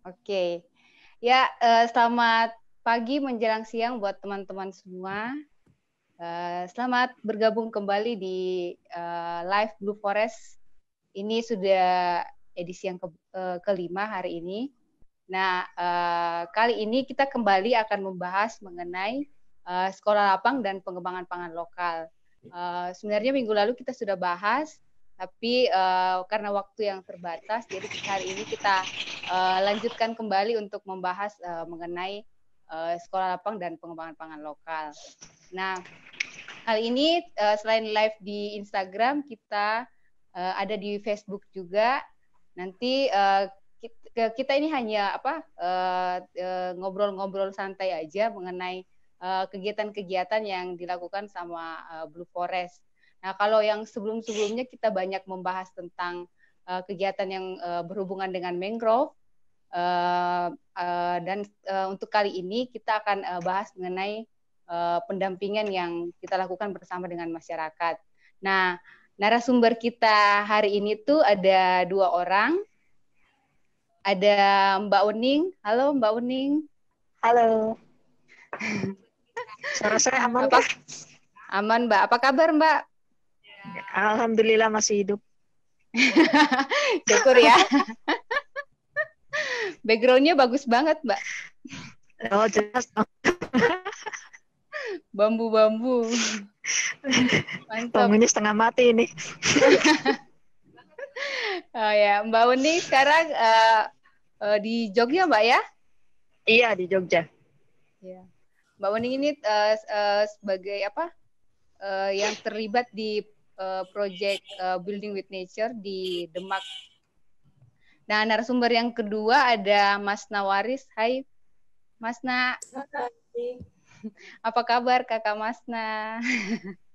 Oke. Ya, selamat pagi menjelang siang buat teman-teman semua. Selamat bergabung kembali di Live Blue Forest. Ini sudah edisi yang kelima hari ini. Nah, kali ini kita kembali akan membahas mengenai sekolah lapang dan pengembangan pangan lokal. Sebenarnya minggu lalu kita sudah bahas, tapi karena waktu yang terbatas, jadi hari ini kita lanjutkan kembali untuk membahas mengenai sekolah lapang dan pengembangan pangan lokal. Nah, kali ini selain live di Instagram, kita ada di Facebook juga. Nanti kita ini hanya ngobrol-ngobrol santai aja mengenai kegiatan-kegiatan yang dilakukan sama Blue Forest. Nah, kalau yang sebelum-sebelumnya kita banyak membahas tentang kegiatan yang berhubungan dengan mangrove, dan untuk kali ini kita akan bahas mengenai pendampingan yang kita lakukan bersama dengan masyarakat. Nah, narasumber kita hari ini tuh ada 2 orang. Ada Mbak Uning. Halo Mbak Uning. Halo. Suara saya aman kah? Aman Mbak. Apa kabar Mbak? Alhamdulillah masih hidup. Syukur ya. Background-nya bagus banget Mbak. Oh jelas. Bambu-bambu. Mantap. Bangunnya setengah mati ini. Oh ya, Mbak Uning sekarang di Jogja Mbak ya? Iya di Jogja. Ya. Mbak Uning ini sebagai apa? Yang terlibat di project Building with Nature di Demak. Nah, narasumber yang kedua ada Mas Nawaris. Hai, Mas Na. Apa kabar Kakak Masna?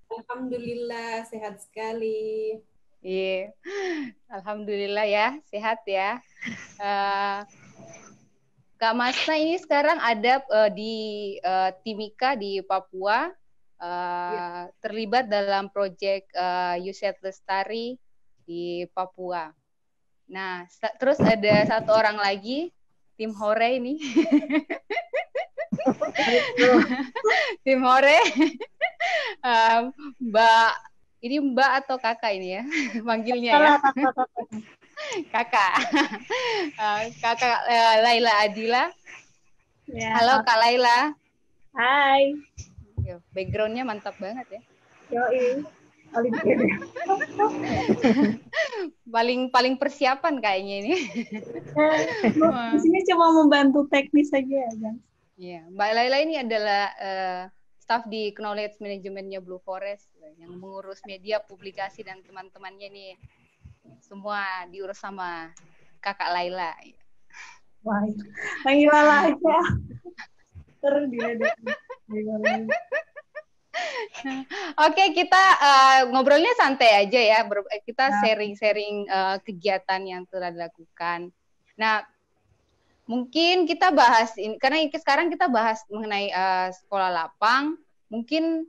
Alhamdulillah sehat sekali. Iya, alhamdulillah ya sehat ya. Kak Masna ini sekarang ada di Timika di Papua, terlibat dalam proyek USAID Lestari di Papua. Nah, terus ada satu orang lagi, tim Hore ini. Tim Hore. Mbak, ini Mbak atau Kakak ini ya? Manggilnya ya? Kakak. Kakak Laila Adila. Ya. Halo Kak Laila. Hai. Background-nya mantap banget ya. Yoi. paling persiapan kayaknya ini. Di sini cuma membantu teknis saja, guys. Iya, Mbak Laila ini adalah staff di Knowledge Management-nya Blue Forest yang mengurus media, publikasi dan teman-temannya nih. Semua diurus sama Kakak Laila. Wah, panggil Laila aja. Oke, kita ngobrolnya santai aja ya. Kita sharing-sharing kegiatan yang telah dilakukan. Nah, mungkin kita bahas ini karena sekarang kita bahas mengenai sekolah lapang. Mungkin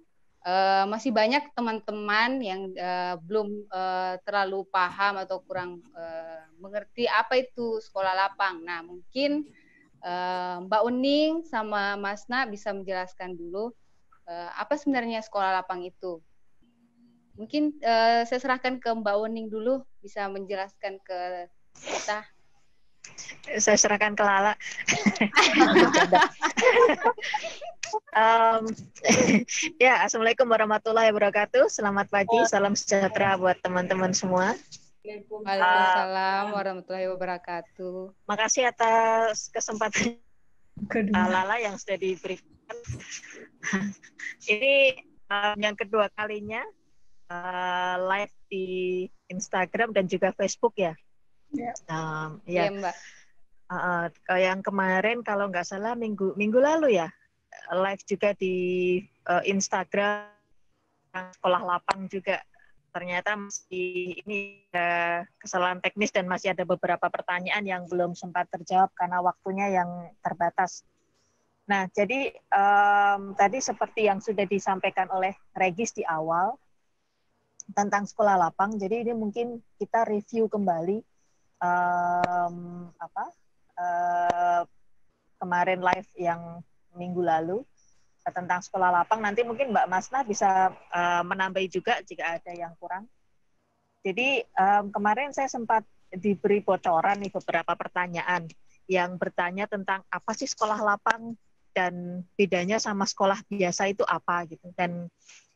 masih banyak teman-teman yang belum terlalu paham atau kurang mengerti apa itu sekolah lapang. Nah, mungkin Mbak Uning sama Mas Na bisa menjelaskan dulu apa sebenarnya sekolah lapang itu. Mungkin saya serahkan ke Mbak Uning dulu, bisa menjelaskan ke kita. Saya serahkan ke Lala. Ya, Assalamualaikum warahmatullahi wabarakatuh. Selamat pagi, salam sejahtera buat teman-teman semua. Waalaikumsalam warahmatullahi wabarakatuh. Makasih atas kesempatan Lala yang sudah diberikan. Ini yang kedua kalinya live di Instagram dan juga Facebook ya. Ya Mbak. Yang kemarin kalau nggak salah minggu lalu ya live juga di Instagram sekolah lapang juga. Ternyata masih ini kesalahan teknis dan masih ada beberapa pertanyaan yang belum sempat terjawab karena waktunya yang terbatas. Nah, jadi tadi seperti yang sudah disampaikan oleh Regis di awal tentang sekolah lapang, jadi ini mungkin kita review kembali kemarin live yang minggu lalu tentang sekolah lapang. Nanti mungkin Mbak Masna bisa menambahi juga jika ada yang kurang. Jadi kemarin saya sempat diberi bocoran nih beberapa pertanyaan yang bertanya tentang apa sih sekolah lapang dan bedanya sama sekolah biasa itu apa gitu, dan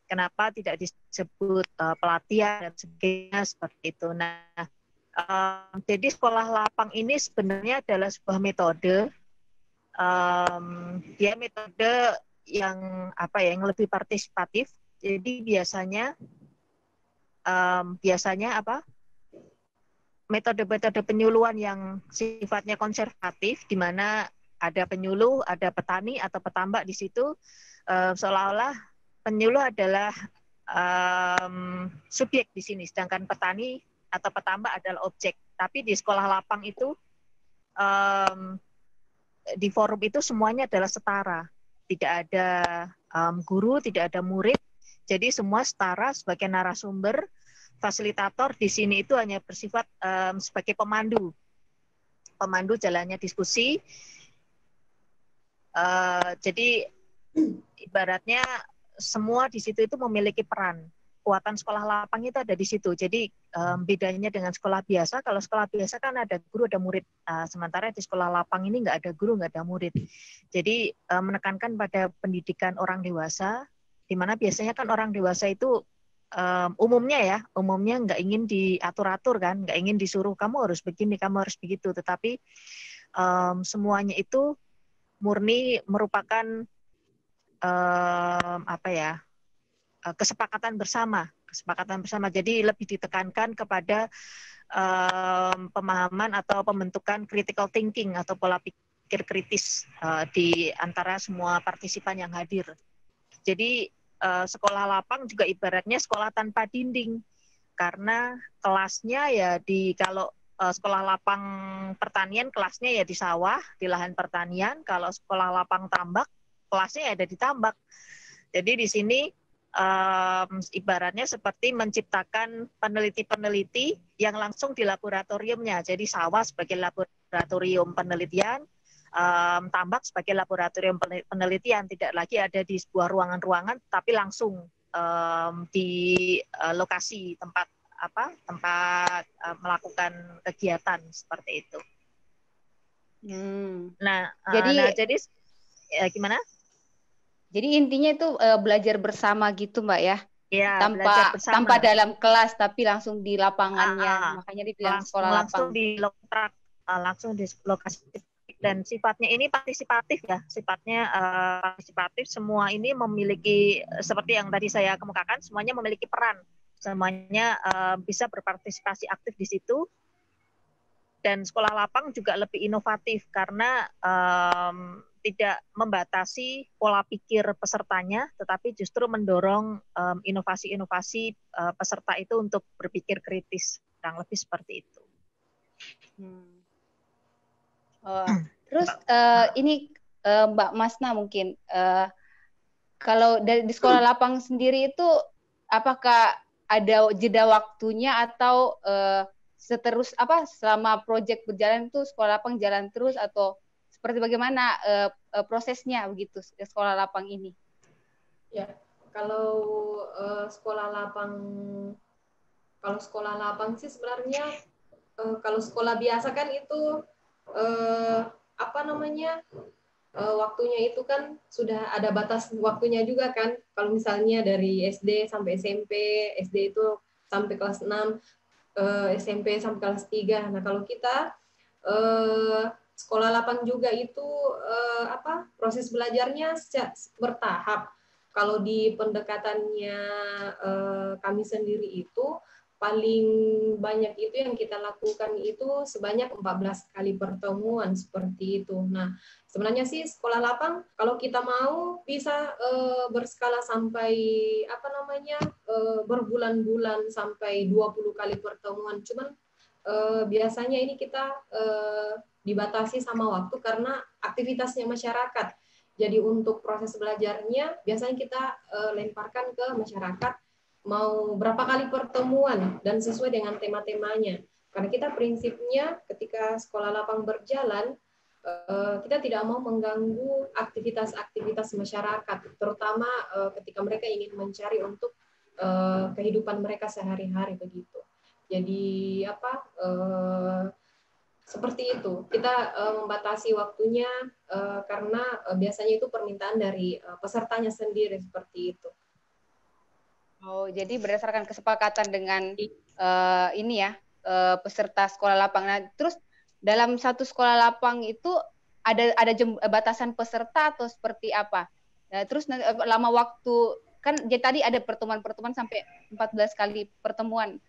kenapa tidak disebut pelatihan dan sebagainya seperti itu. Nah, jadi sekolah lapang ini sebenarnya adalah sebuah metode, dia metode yang yang lebih partisipatif. Jadi biasanya metode-metode penyuluhan yang sifatnya konservatif, di mana ada penyuluh, ada petani atau petambak di situ, seolah-olah penyuluh adalah subjek di sini, sedangkan petani atau petambak adalah objek. Tapi di sekolah lapang itu, di forum itu semuanya adalah setara. Tidak ada guru, tidak ada murid, jadi semua setara sebagai narasumber. Fasilitator di sini itu hanya bersifat sebagai pemandu jalannya diskusi. Jadi ibaratnya semua di situ itu memiliki peran. Kekuatan sekolah lapang itu ada di situ. Jadi bedanya dengan sekolah biasa, kalau sekolah biasa kan ada guru, ada murid. Sementara di sekolah lapang ini nggak ada guru, nggak ada murid. Jadi menekankan pada pendidikan orang dewasa, di mana biasanya kan orang dewasa itu umumnya nggak ingin diatur-atur kan, nggak ingin disuruh kamu harus begini, kamu harus begitu. Tetapi semuanya itu murni merupakan kesepakatan bersama. Jadi lebih ditekankan kepada pemahaman atau pembentukan critical thinking atau pola pikir kritis di antara semua partisipan yang hadir. Jadi sekolah lapang juga ibaratnya sekolah tanpa dinding, karena kelasnya kalau sekolah lapang pertanian kelasnya ya di sawah, di lahan pertanian. Kalau sekolah lapang tambak kelasnya ada di tambak. Jadi di sini ibaratnya seperti menciptakan peneliti-peneliti yang langsung di laboratoriumnya. Jadi sawah sebagai laboratorium penelitian, tambak sebagai laboratorium penelitian, tidak lagi ada di sebuah ruangan-ruangan, tapi langsung di lokasi tempat melakukan kegiatan seperti itu. Jadi gimana? Jadi intinya itu belajar bersama gitu, Mbak ya? Ya, tanpa dalam kelas, tapi langsung di lapangannya. Makanya dibilang sekolah lapang. Langsung di lokasi. Dan sifatnya ini partisipatif ya, partisipatif. Semua ini memiliki, seperti yang tadi saya kemukakan, semuanya memiliki peran. Semuanya bisa berpartisipasi aktif di situ. Dan sekolah lapang juga lebih inovatif karena tidak membatasi pola pikir pesertanya, tetapi justru mendorong inovasi-inovasi peserta itu untuk berpikir kritis, kurang lebih seperti itu. Terus ini Mbak Masna mungkin, kalau di sekolah lapang sendiri itu apakah ada jeda waktunya atau selama proyek berjalan itu sekolah lapang jalan terus, atau seperti bagaimana prosesnya begitu sekolah lapang ini? Ya, kalau sekolah lapang sih sebenarnya kalau sekolah biasa kan itu waktunya itu kan sudah ada batas waktunya juga kan. Kalau misalnya dari SD sampai SMP, SD itu sampai kelas 6, SMP sampai kelas 3. Nah, kalau kita sekolah lapang juga itu proses belajarnya bertahap. Kalau di pendekatannya kami sendiri itu paling banyak itu yang kita lakukan itu sebanyak 14 kali pertemuan seperti itu. Nah, sebenarnya sih sekolah lapang kalau kita mau bisa berskala sampai berbulan-bulan sampai 20 kali pertemuan. Cuman biasanya ini kita dibatasi sama waktu karena aktivitasnya masyarakat. Jadi untuk proses belajarnya biasanya kita lemparkan ke masyarakat mau berapa kali pertemuan dan sesuai dengan tema-temanya. Karena kita prinsipnya ketika sekolah lapang berjalan, kita tidak mau mengganggu aktivitas-aktivitas masyarakat, terutama ketika mereka ingin mencari untuk kehidupan mereka sehari-hari begitu. Jadi seperti itu. Kita membatasi waktunya karena biasanya itu permintaan dari pesertanya sendiri seperti itu. Oh, jadi berdasarkan kesepakatan dengan peserta sekolah lapang. Nah, terus dalam satu sekolah lapang itu ada batasan peserta atau seperti apa? Nah, terus lama waktu kan jadi tadi ada pertemuan-pertemuan sampai 14 kali pertemuan.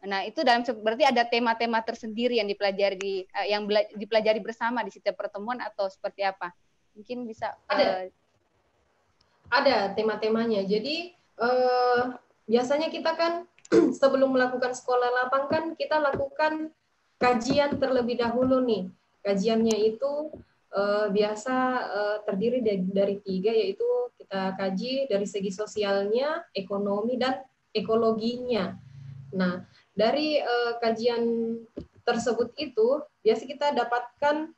Nah, itu berarti ada tema-tema tersendiri yang dipelajari bersama di setiap pertemuan atau seperti apa? Mungkin bisa ada tema-temanya. Jadi biasanya kita kan sebelum melakukan sekolah lapang kan kita lakukan kajian terlebih dahulu nih. Kajiannya itu biasa terdiri dari 3, yaitu kita kaji dari segi sosialnya, ekonomi, dan ekologinya. Nah, dari kajian tersebut itu biasa kita dapatkan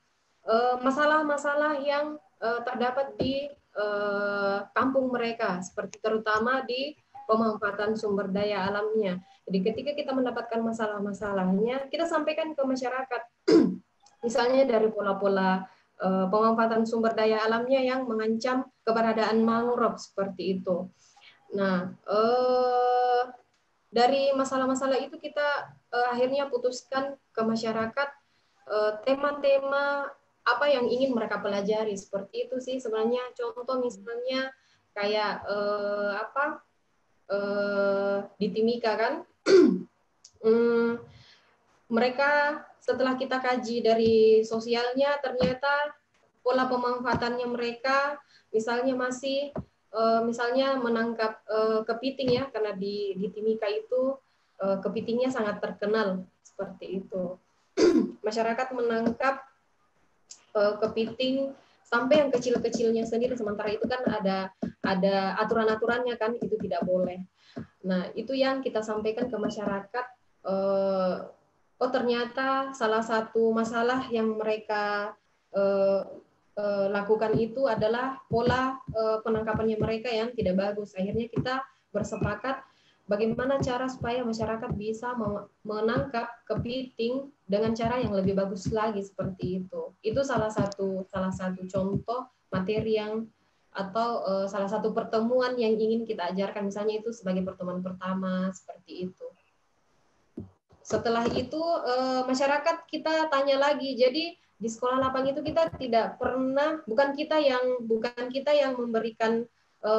masalah-masalah yang terdapat di kampung mereka, seperti terutama di pemanfaatan sumber daya alamnya. Jadi ketika kita mendapatkan masalah-masalahnya, kita sampaikan ke masyarakat. Misalnya dari pola-pola pemanfaatan sumber daya alamnya yang mengancam keberadaan mangrove seperti itu. Nah, dari masalah-masalah itu kita akhirnya putuskan ke masyarakat tema-tema apa yang ingin mereka pelajari, seperti itu sih sebenarnya. Contoh misalnya kayak di Timika kan, mereka setelah kita kaji dari sosialnya, ternyata pola pemanfaatannya mereka misalnya masih misalnya menangkap kepiting ya, karena di Timika itu kepitingnya sangat terkenal seperti itu. Masyarakat menangkap kepiting sampai yang kecil-kecilnya sendiri, sementara itu kan ada aturan-aturannya kan, itu tidak boleh. Nah, itu yang kita sampaikan ke masyarakat. Ternyata salah satu masalah yang mereka lakukan itu adalah pola penangkapannya mereka yang tidak bagus. Akhirnya kita bersepakat bagaimana cara supaya masyarakat bisa menangkap kepiting dengan cara yang lebih bagus lagi, seperti itu. Itu salah satu contoh materi yang atau salah satu pertemuan yang ingin kita ajarkan, misalnya itu sebagai pertemuan pertama seperti itu. Setelah itu masyarakat kita tanya lagi. Jadi di sekolah lapang itu kita tidak pernah, bukan kita yang memberikan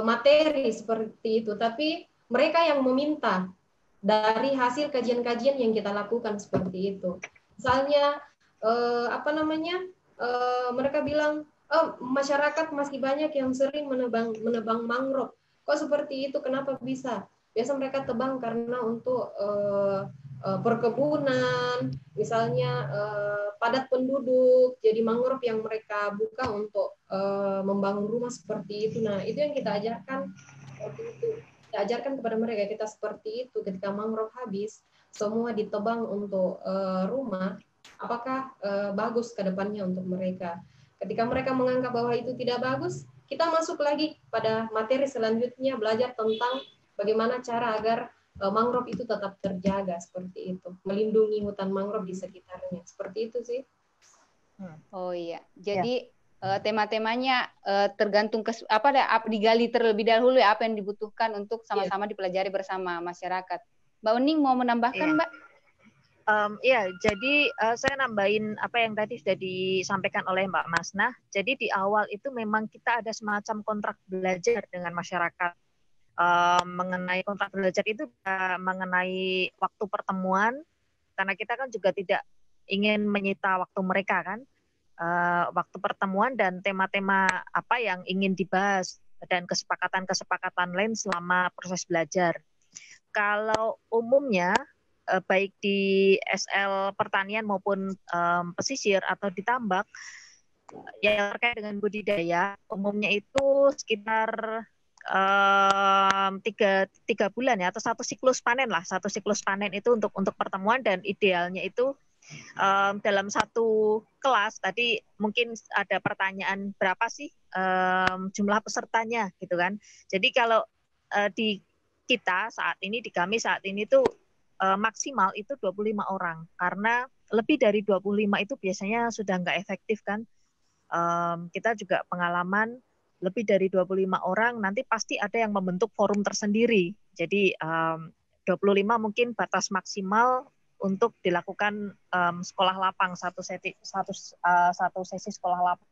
materi seperti itu, tapi mereka yang meminta dari hasil kajian-kajian yang kita lakukan seperti itu. Misalnya mereka bilang, masyarakat masih banyak yang sering menebang mangrove. Kok seperti itu? Kenapa bisa? Biasa mereka tebang karena untuk perkebunan, misalnya padat penduduk, jadi mangrove yang mereka buka untuk membangun rumah seperti itu. Nah, itu yang kita ajarkan seperti itu. Kita ajarkan kepada mereka, kita seperti itu. Ketika mangrove habis, semua ditebang untuk rumah, apakah bagus ke depannya untuk mereka? Ketika mereka menganggap bahwa itu tidak bagus, kita masuk lagi pada materi selanjutnya, belajar tentang bagaimana cara agar mangrove itu tetap terjaga, seperti itu, melindungi hutan mangrove di sekitarnya, seperti itu sih. Oh iya, jadi tema-temanya tergantung digali terlebih dahulu ya, apa yang dibutuhkan untuk sama-sama dipelajari bersama masyarakat. Mbak Uning mau menambahkan, Mbak? Jadi saya nambahin apa yang tadi sudah disampaikan oleh Mbak Masnah. Jadi di awal itu memang kita ada semacam kontrak belajar dengan masyarakat. Mengenai kontrak belajar itu mengenai waktu pertemuan, karena kita kan juga tidak ingin menyita waktu mereka kan, waktu pertemuan dan tema-tema apa yang ingin dibahas dan kesepakatan-kesepakatan lain selama proses belajar. Kalau umumnya baik di SL pertanian maupun pesisir atau di tambak yang terkait dengan budidaya, umumnya itu sekitar 3 bulan ya, atau satu siklus panen itu untuk pertemuan, dan idealnya itu dalam satu kelas tadi mungkin ada pertanyaan berapa sih jumlah pesertanya gitu kan. Jadi kalau di kita saat ini, di kami saat ini tuh maksimal itu 25 orang karena lebih dari 25 itu biasanya sudah nggak efektif kan. Kita juga pengalaman lebih dari 25 orang nanti pasti ada yang membentuk forum tersendiri. Jadi 25 mungkin batas maksimal untuk dilakukan sekolah lapang satu sesi sekolah lapang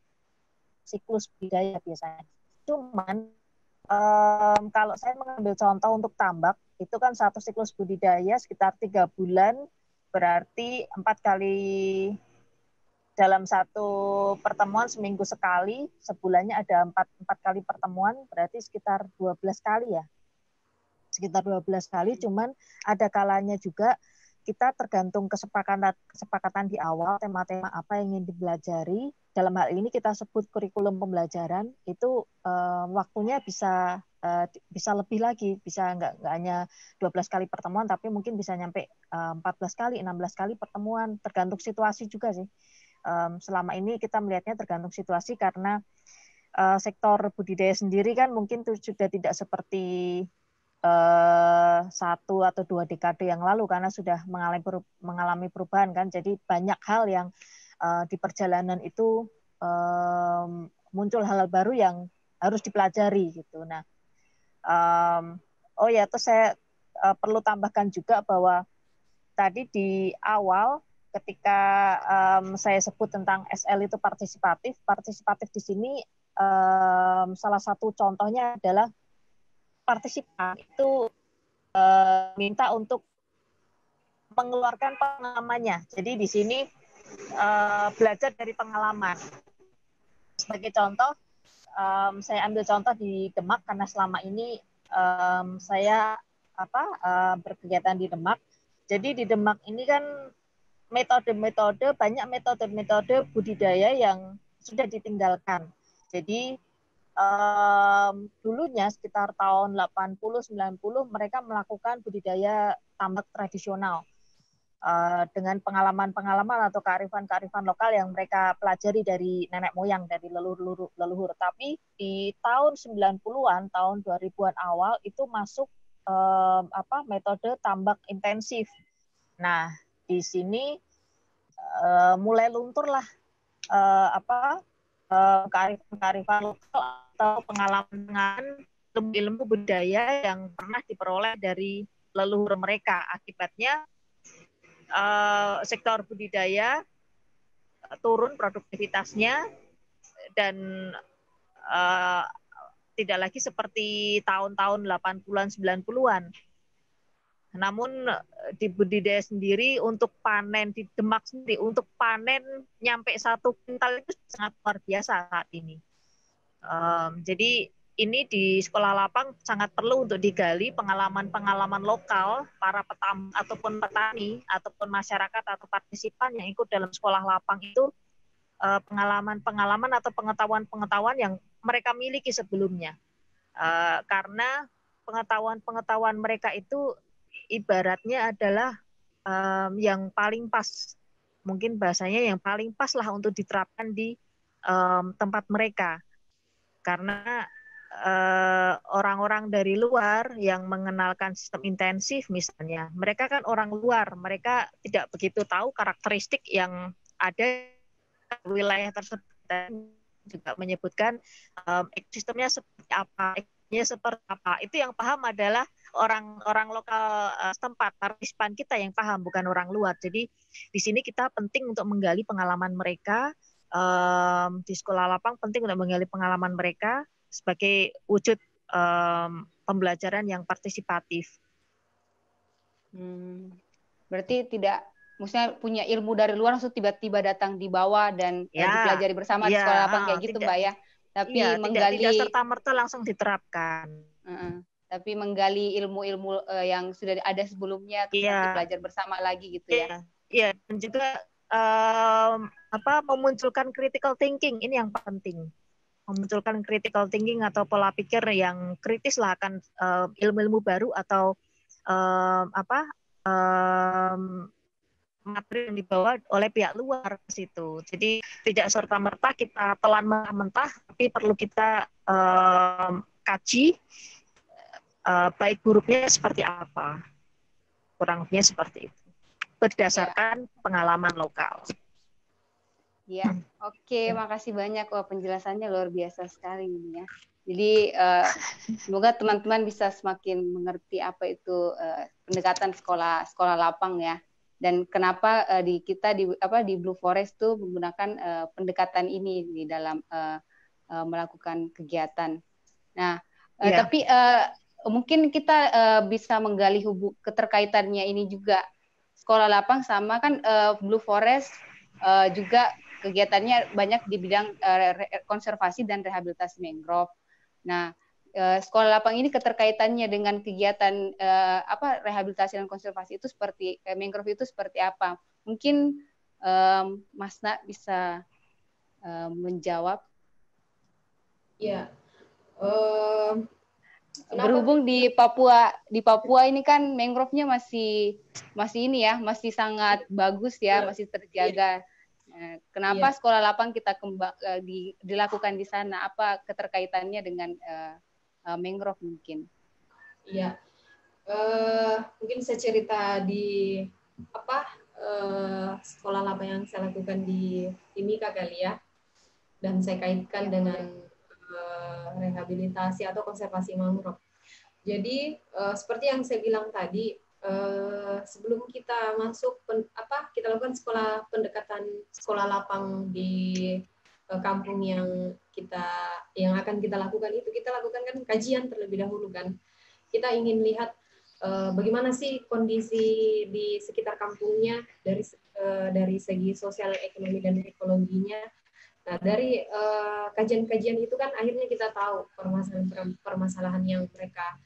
siklus budidaya biasanya. Cuman kalau saya mengambil contoh untuk tambak itu kan satu siklus budidaya sekitar 3 bulan, berarti 4 kali dalam satu pertemuan seminggu sekali, sebulannya ada 4 kali pertemuan, berarti sekitar 12 kali ya. Sekitar 12 kali, cuman ada kalanya juga kita tergantung kesepakatan di awal, tema-tema apa yang ingin dipelajari. Dalam hal ini kita sebut kurikulum pembelajaran, itu waktunya bisa lebih lagi, bisa nggak hanya 12 kali pertemuan, tapi mungkin bisa nyampe 14 kali, 16 kali pertemuan, tergantung situasi juga sih. Selama ini kita melihatnya tergantung situasi karena sektor budidaya sendiri kan mungkin sudah tidak seperti 1 atau 2 dekade yang lalu karena sudah mengalami perubahan kan. Jadi banyak hal yang di perjalanan itu muncul hal-hal baru yang harus dipelajari gitu. Nah, terus saya perlu tambahkan juga bahwa tadi di awal ketika saya sebut tentang SL itu partisipatif di sini salah satu contohnya adalah partisipan itu minta untuk mengeluarkan pengalamannya. Jadi di sini belajar dari pengalaman. Sebagai contoh, saya ambil contoh di Demak karena selama ini saya berkegiatan di Demak. Jadi di Demak ini kan banyak metode budidaya yang sudah ditinggalkan. Jadi dulunya sekitar tahun 80-90 mereka melakukan budidaya tambak tradisional dengan pengalaman-pengalaman atau kearifan-kearifan lokal yang mereka pelajari dari nenek moyang, dari leluhur. Tapi di tahun 90-an, tahun 2000-an awal itu masuk metode tambak intensif. Nah, di sini mulai lunturlah kearifan lokal atau pengalaman ilmu budaya yang pernah diperoleh dari leluhur mereka. Akibatnya sektor budidaya turun produktivitasnya dan tidak lagi seperti tahun-tahun 80-an 90-an. Namun di budidaya sendiri untuk panen di Demak sendiri untuk panen nyampe 1 kuintal itu sangat luar biasa saat ini. Jadi ini di sekolah lapang sangat perlu untuk digali pengalaman-pengalaman lokal para petambak ataupun petani ataupun masyarakat atau partisipan yang ikut dalam sekolah lapang itu pengalaman-pengalaman atau pengetahuan-pengetahuan yang mereka miliki sebelumnya. Karena pengetahuan-pengetahuan mereka itu ibaratnya adalah yang paling pas, mungkin bahasanya yang paling pas lah untuk diterapkan di tempat mereka. Karena orang-orang dari luar yang mengenalkan sistem intensif misalnya, mereka kan orang luar, mereka tidak begitu tahu karakteristik yang ada di wilayah tersebut. Dan juga menyebutkan ekosistemnya seperti apa, itu yang paham adalah orang lokal setempat, partisipan kita yang paham, bukan orang luar. Jadi di sini kita penting untuk menggali pengalaman mereka, di sekolah lapang penting untuk menggali pengalaman mereka sebagai wujud pembelajaran yang partisipatif. Berarti tidak, maksudnya punya ilmu dari luar langsung tiba-tiba datang di bawah dan dipelajari bersama di sekolah lapang kayak gitu, Mbak ya. Tapi menggali tidak serta-merta langsung diterapkan. Tapi menggali ilmu-ilmu yang sudah ada sebelumnya terus nanti belajar bersama lagi gitu ya. Iya, dan juga memunculkan critical thinking, ini yang penting. Memunculkan critical thinking atau pola pikir yang kritis lah akan ilmu-ilmu baru atau materi yang dibawa oleh pihak luar ke situ. Jadi tidak serta-merta kita telan mentah-mentah, tapi perlu kita kaji baik buruknya seperti apa. Kurang lebihnya seperti itu. Berdasarkan pengalaman lokal. Ya, oke, makasih banyak. Wah, penjelasannya luar biasa sekali ini ya. Jadi semoga teman-teman bisa semakin mengerti apa itu pendekatan sekolah lapang ya. Dan kenapa kita di Blue Forest tuh menggunakan pendekatan ini di dalam melakukan kegiatan. Nah, tapi mungkin kita bisa menggali keterkaitannya ini juga. Sekolah lapang sama kan Blue Forest juga kegiatannya banyak di bidang konservasi dan rehabilitasi mangrove. Nah, sekolah lapang ini keterkaitannya dengan kegiatan rehabilitasi dan konservasi itu seperti mangrove itu seperti apa? Mungkin Mas Na bisa menjawab. Ya. Berhubung di Papua ini kan mangrove-nya masih ini ya, masih sangat bagus ya, masih terjaga. Kenapa sekolah lapang kita dilakukan di sana? Apa keterkaitannya dengan mangrove mungkin? Iya, mungkin saya cerita di sekolah lapang yang saya lakukan di Timika kali ya, dan saya kaitkan dengan rehabilitasi atau konservasi mangrove. Jadi seperti yang saya bilang tadi, sebelum kita masuk kita lakukan pendekatan sekolah lapang di kampung yang akan kita lakukan itu, kita lakukan kan kajian terlebih dahulu kan. Kita ingin lihat bagaimana sih kondisi di sekitar kampungnya dari segi sosial, ekonomi dan ekologinya. Nah, dari kajian-kajian itu kan akhirnya kita tahu permasalahan yang mereka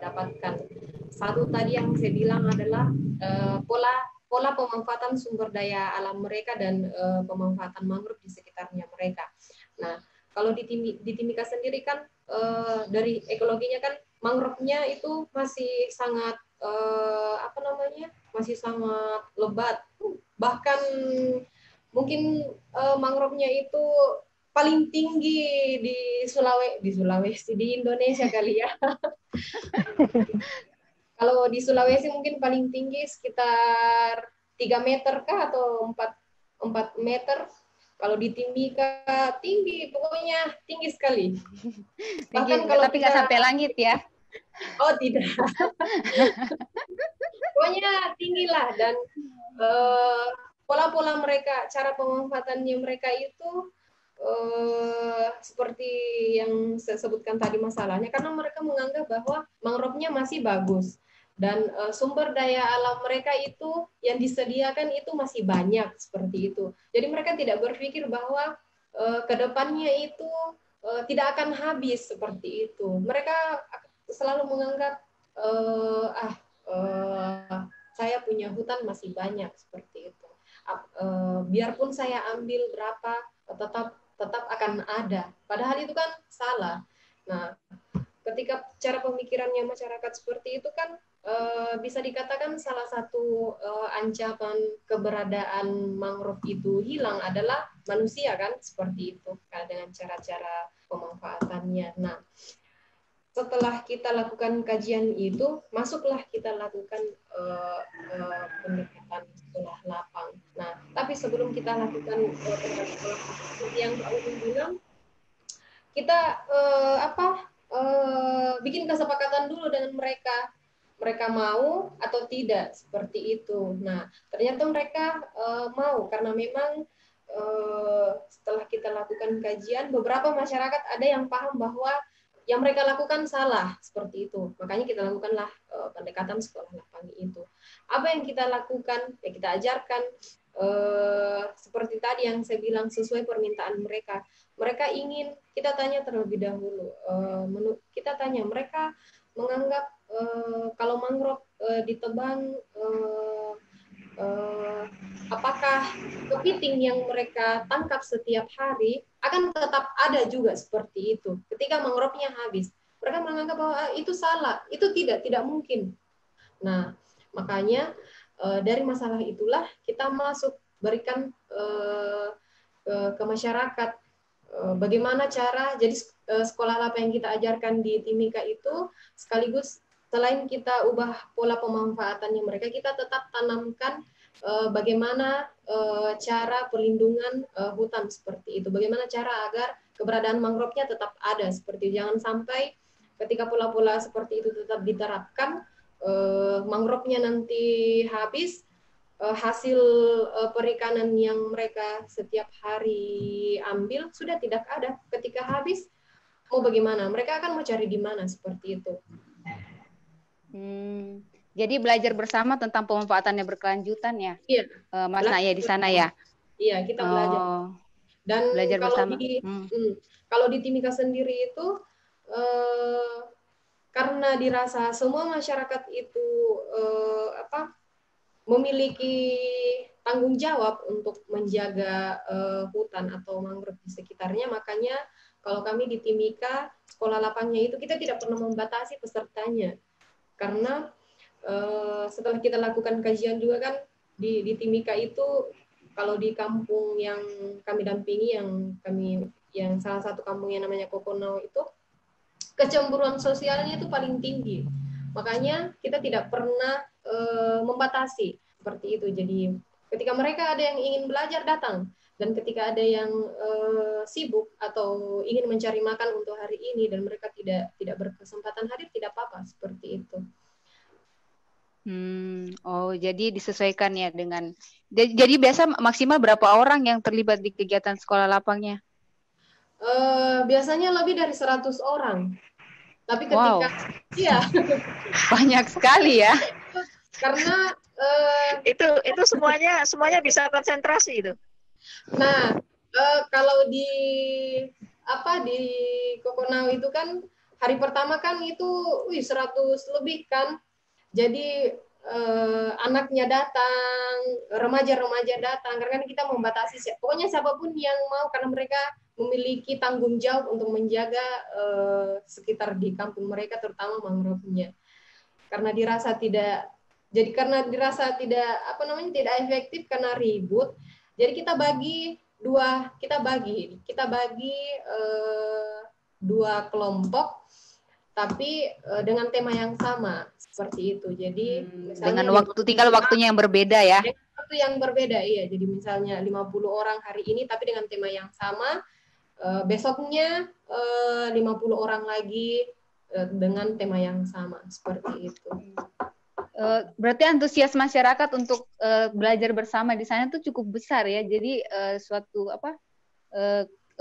dapatkan. Satu tadi yang saya bilang adalah pola pemanfaatan sumber daya alam mereka dan pemanfaatan mangrove di sekitarnya mereka. Nah, kalau di Timika sendiri kan dari ekologinya kan mangrove-nya itu masih sangat masih sangat lebat. Bahkan mungkin mangrove-nya itu paling tinggi di Sulawesi, di Indonesia kali ya. Kalau di Sulawesi mungkin paling tinggi sekitar 3 meter kah atau 4 meter. Kalau di Timika tinggi, pokoknya tinggi sekali. Bahkan kalau tapi nggak sampai langit ya? Oh tidak. Pokoknya tinggi lah, dan pola-pola mereka, cara pemanfaatannya mereka itu seperti yang saya sebutkan tadi masalahnya, karena mereka menganggap bahwa mangrove-nya masih bagus dan sumber daya alam mereka itu yang disediakan itu masih banyak seperti itu. Jadi mereka tidak berpikir bahwa kedepannya itu tidak akan habis seperti itu. Mereka selalu menganggap saya punya hutan masih banyak seperti itu. Biarpun saya ambil berapa, tetap akan ada. Padahal itu kan salah. Nah, ketika cara pemikirannya masyarakat seperti itu kan bisa dikatakan salah satu ancaman keberadaan mangrove itu hilang adalah manusia kan, seperti itu dengan cara-cara pemanfaatannya. Nah, setelah kita lakukan kajian itu, masuklah kita lakukan pendekatan sekolah lapang. Nah, tapi sebelum kita lakukan yang Pak Umi bilang, kita bikin kesepakatan dulu dengan mereka. Mereka mau atau tidak, seperti itu. Nah, ternyata mereka mau, karena memang setelah kita lakukan kajian, beberapa masyarakat ada yang paham bahwa yang mereka lakukan salah, seperti itu. Makanya kita lakukanlah pendekatan sekolah lapang itu. Apa yang kita lakukan? Ya kita ajarkan seperti tadi yang saya bilang, sesuai permintaan mereka. Mereka ingin, kita tanya terlebih dahulu. Kita tanya, mereka menganggap kalau mangrove ditebang, apakah kepiting yang mereka tangkap setiap hari akan tetap ada juga seperti itu ketika mangrove-nya habis. Mereka menganggap bahwa itu salah, itu tidak mungkin. Nah, makanya dari masalah itulah kita masuk berikan ke masyarakat. Bagaimana cara, jadi sekolah apa yang kita ajarkan di Timika itu sekaligus selain kita ubah pola pemanfaatannya mereka, kita tetap tanamkan bagaimana cara perlindungan hutan seperti itu, bagaimana cara agar keberadaan mangrove-nya tetap ada seperti itu. Jangan sampai ketika pola-pola seperti itu tetap diterapkan, mangrove-nya nanti habis, hasil perikanan yang mereka setiap hari ambil sudah tidak ada. Ketika habis, mau bagaimana? Mereka akan mau cari di mana seperti itu. Jadi belajar bersama tentang pemanfaatannya berkelanjutan ya, iya. Mas Naya di sana ya. Iya, kita belajar. Dan belajar kalau bersama. Kalau di Timika sendiri itu karena dirasa semua masyarakat itu memiliki tanggung jawab untuk menjaga hutan atau mangrove di sekitarnya, makanya kalau kami di Timika sekolah lapangnya itu kita tidak pernah membatasi pesertanya, karena setelah kita lakukan kajian juga kan di Timika itu, kalau di kampung yang kami dampingi, yang salah satu kampung yang namanya Kokonau itu, kecemburuan sosialnya itu paling tinggi. Makanya kita tidak pernah membatasi seperti itu. Jadi ketika mereka ada yang ingin belajar, datang. Dan ketika ada yang sibuk atau ingin mencari makan untuk hari ini dan mereka tidak berkesempatan hadir, tidak apa-apa, seperti itu. Oh, jadi disesuaikan ya dengan. Jadi biasa maksimal berapa orang yang terlibat di kegiatan sekolah lapangnya? Biasanya lebih dari 100 orang. Tapi ketika iya banyak sekali ya. Karena itu semuanya bisa konsentrasi itu. Nah, kalau di Kokonau itu kan hari pertama kan itu 100 lebih kan. Jadi anaknya datang, remaja-remaja datang, karena kan kita membatasi pokoknya siapapun yang mau, karena mereka memiliki tanggung jawab untuk menjaga sekitar di kampung mereka, terutama mangrove-nya. Karena dirasa tidak tidak efektif karena ribut. Jadi kita bagi dua kelompok, tapi dengan tema yang sama seperti itu. Jadi misalnya dengan waktunya yang berbeda ya. Waktu yang berbeda, iya. Jadi misalnya 50 orang hari ini tapi dengan tema yang sama. Besoknya 50 orang lagi dengan tema yang sama, seperti itu. Berarti antusias masyarakat untuk belajar bersama di sana tuh cukup besar ya. Jadi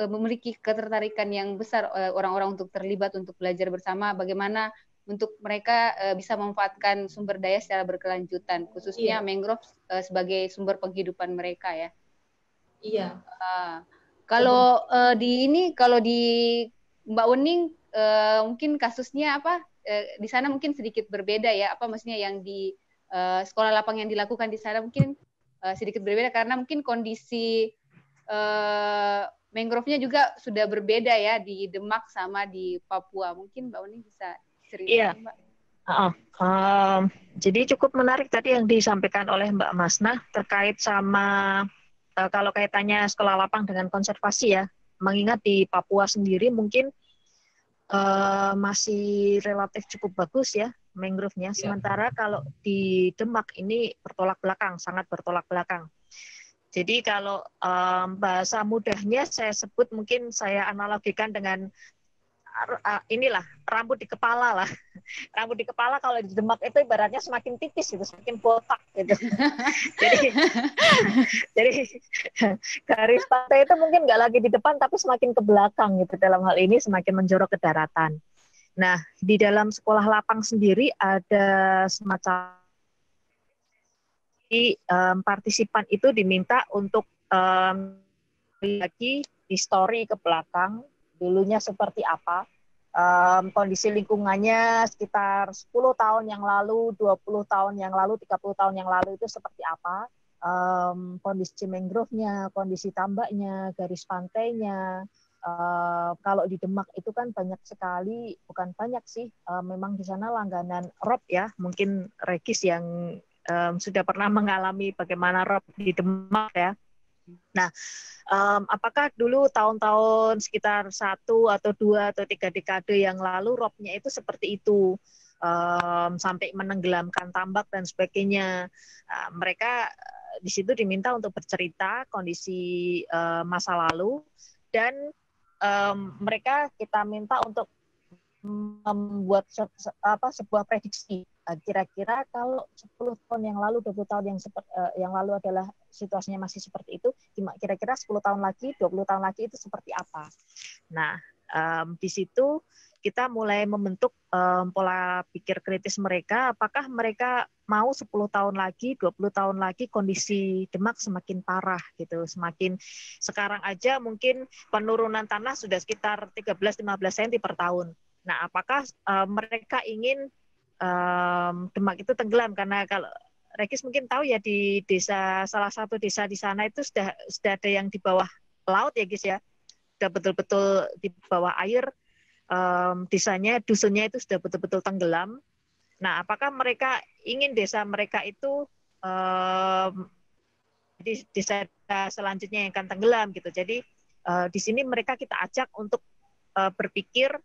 memiliki ketertarikan yang besar orang-orang untuk terlibat untuk belajar bersama bagaimana untuk mereka bisa memanfaatkan sumber daya secara berkelanjutan, khususnya mangrove sebagai sumber penghidupan mereka ya. Iya. Kalau di Mbak Wening mungkin kasusnya di sana mungkin sedikit berbeda ya, maksudnya yang di sekolah lapang yang dilakukan di sana mungkin sedikit berbeda karena mungkin kondisi mangrove-nya juga sudah berbeda ya di Demak sama di Papua. Mungkin Mbak Wening bisa cerita. Iya. Mbak. Jadi cukup menarik tadi yang disampaikan oleh Mbak Masnah terkait sama kalau kaitannya sekolah lapang dengan konservasi ya, mengingat di Papua sendiri mungkin masih relatif cukup bagus ya mangrove-nya. Sementara kalau di Demak ini sangat bertolak belakang. Jadi kalau bahasa mudahnya saya sebut, mungkin saya analogikan dengan inilah rambut di kepala lah. Rambut di kepala kalau di Demak itu ibaratnya semakin tipis gitu, semakin botak gitu. jadi garis pantai itu mungkin nggak lagi di depan tapi semakin ke belakang gitu, dalam hal ini semakin menjorok ke daratan. Nah, di dalam sekolah lapang sendiri ada semacam partisipan itu diminta untuk lagi histori ke belakang, dulunya seperti apa, kondisi lingkungannya sekitar 10 tahun yang lalu, 20 tahun yang lalu, 30 tahun yang lalu itu seperti apa, kondisi mangrove-nya, kondisi tambaknya, garis pantainya. Kalau di Demak itu kan banyak sekali, bukan banyak sih, memang di sana langganan rob ya, mungkin Regis yang sudah pernah mengalami bagaimana rob di Demak ya. Nah, apakah dulu tahun-tahun sekitar 1 atau 2 atau 3 dekade yang lalu robnya itu seperti itu, sampai menenggelamkan tambak dan sebagainya. Mereka di situ diminta untuk bercerita kondisi masa lalu, dan mereka kita minta untuk membuat sebuah prediksi. Kira-kira kalau 10 tahun yang lalu, 20 tahun yang lalu adalah situasinya masih seperti itu, kira-kira 10 tahun lagi, 20 tahun lagi itu seperti apa. Nah, di situ kita mulai membentuk pola pikir kritis mereka, apakah mereka mau 10 tahun lagi, 20 tahun lagi kondisi Demak semakin parah gitu, semakin sekarang aja mungkin penurunan tanah sudah sekitar 13-15 cm per tahun. Nah, apakah mereka ingin Demak itu tenggelam? Karena kalau Regis mungkin tahu ya, di desa, salah satu desa di sana itu sudah ada yang di bawah laut ya Gis ya, sudah betul-betul di bawah air, desanya, dusunnya itu sudah betul-betul tenggelam. Nah, apakah mereka ingin desa mereka itu di desa selanjutnya yang akan tenggelam gitu? Jadi di sini mereka kita ajak untuk berpikir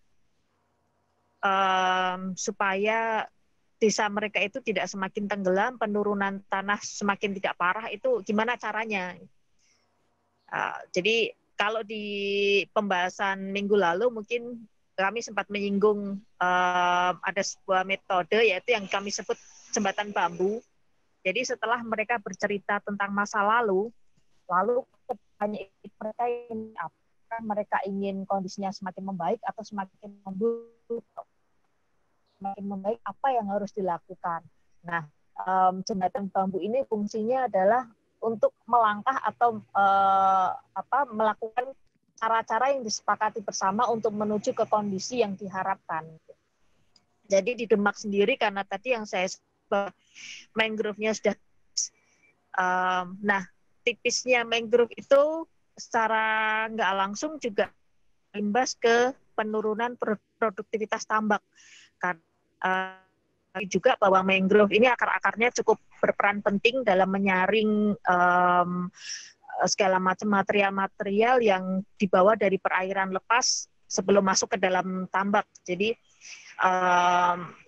supaya desa mereka itu tidak semakin tenggelam, penurunan tanah semakin tidak parah, itu gimana caranya? Jadi kalau di pembahasan minggu lalu mungkin kami sempat menyinggung ada sebuah metode, yaitu yang kami sebut jembatan bambu. Jadi setelah mereka bercerita tentang masa lalu mereka ingin apa? Mereka ingin kondisinya semakin membaik atau semakin memburuk. Semakin membaik, apa yang harus dilakukan. Nah, jembatan bambu ini fungsinya adalah untuk melangkah atau melakukan cara-cara yang disepakati bersama untuk menuju ke kondisi yang diharapkan. Jadi di Demak sendiri, karena tadi yang saya sebut mangrove-nya sudah tipisnya mangrove itu secara nggak langsung juga imbas ke penurunan produktivitas tambak. Karena juga bahwa mangrove ini akar-akarnya cukup berperan penting dalam menyaring segala macam material-material yang dibawa dari perairan lepas sebelum masuk ke dalam tambak. Jadi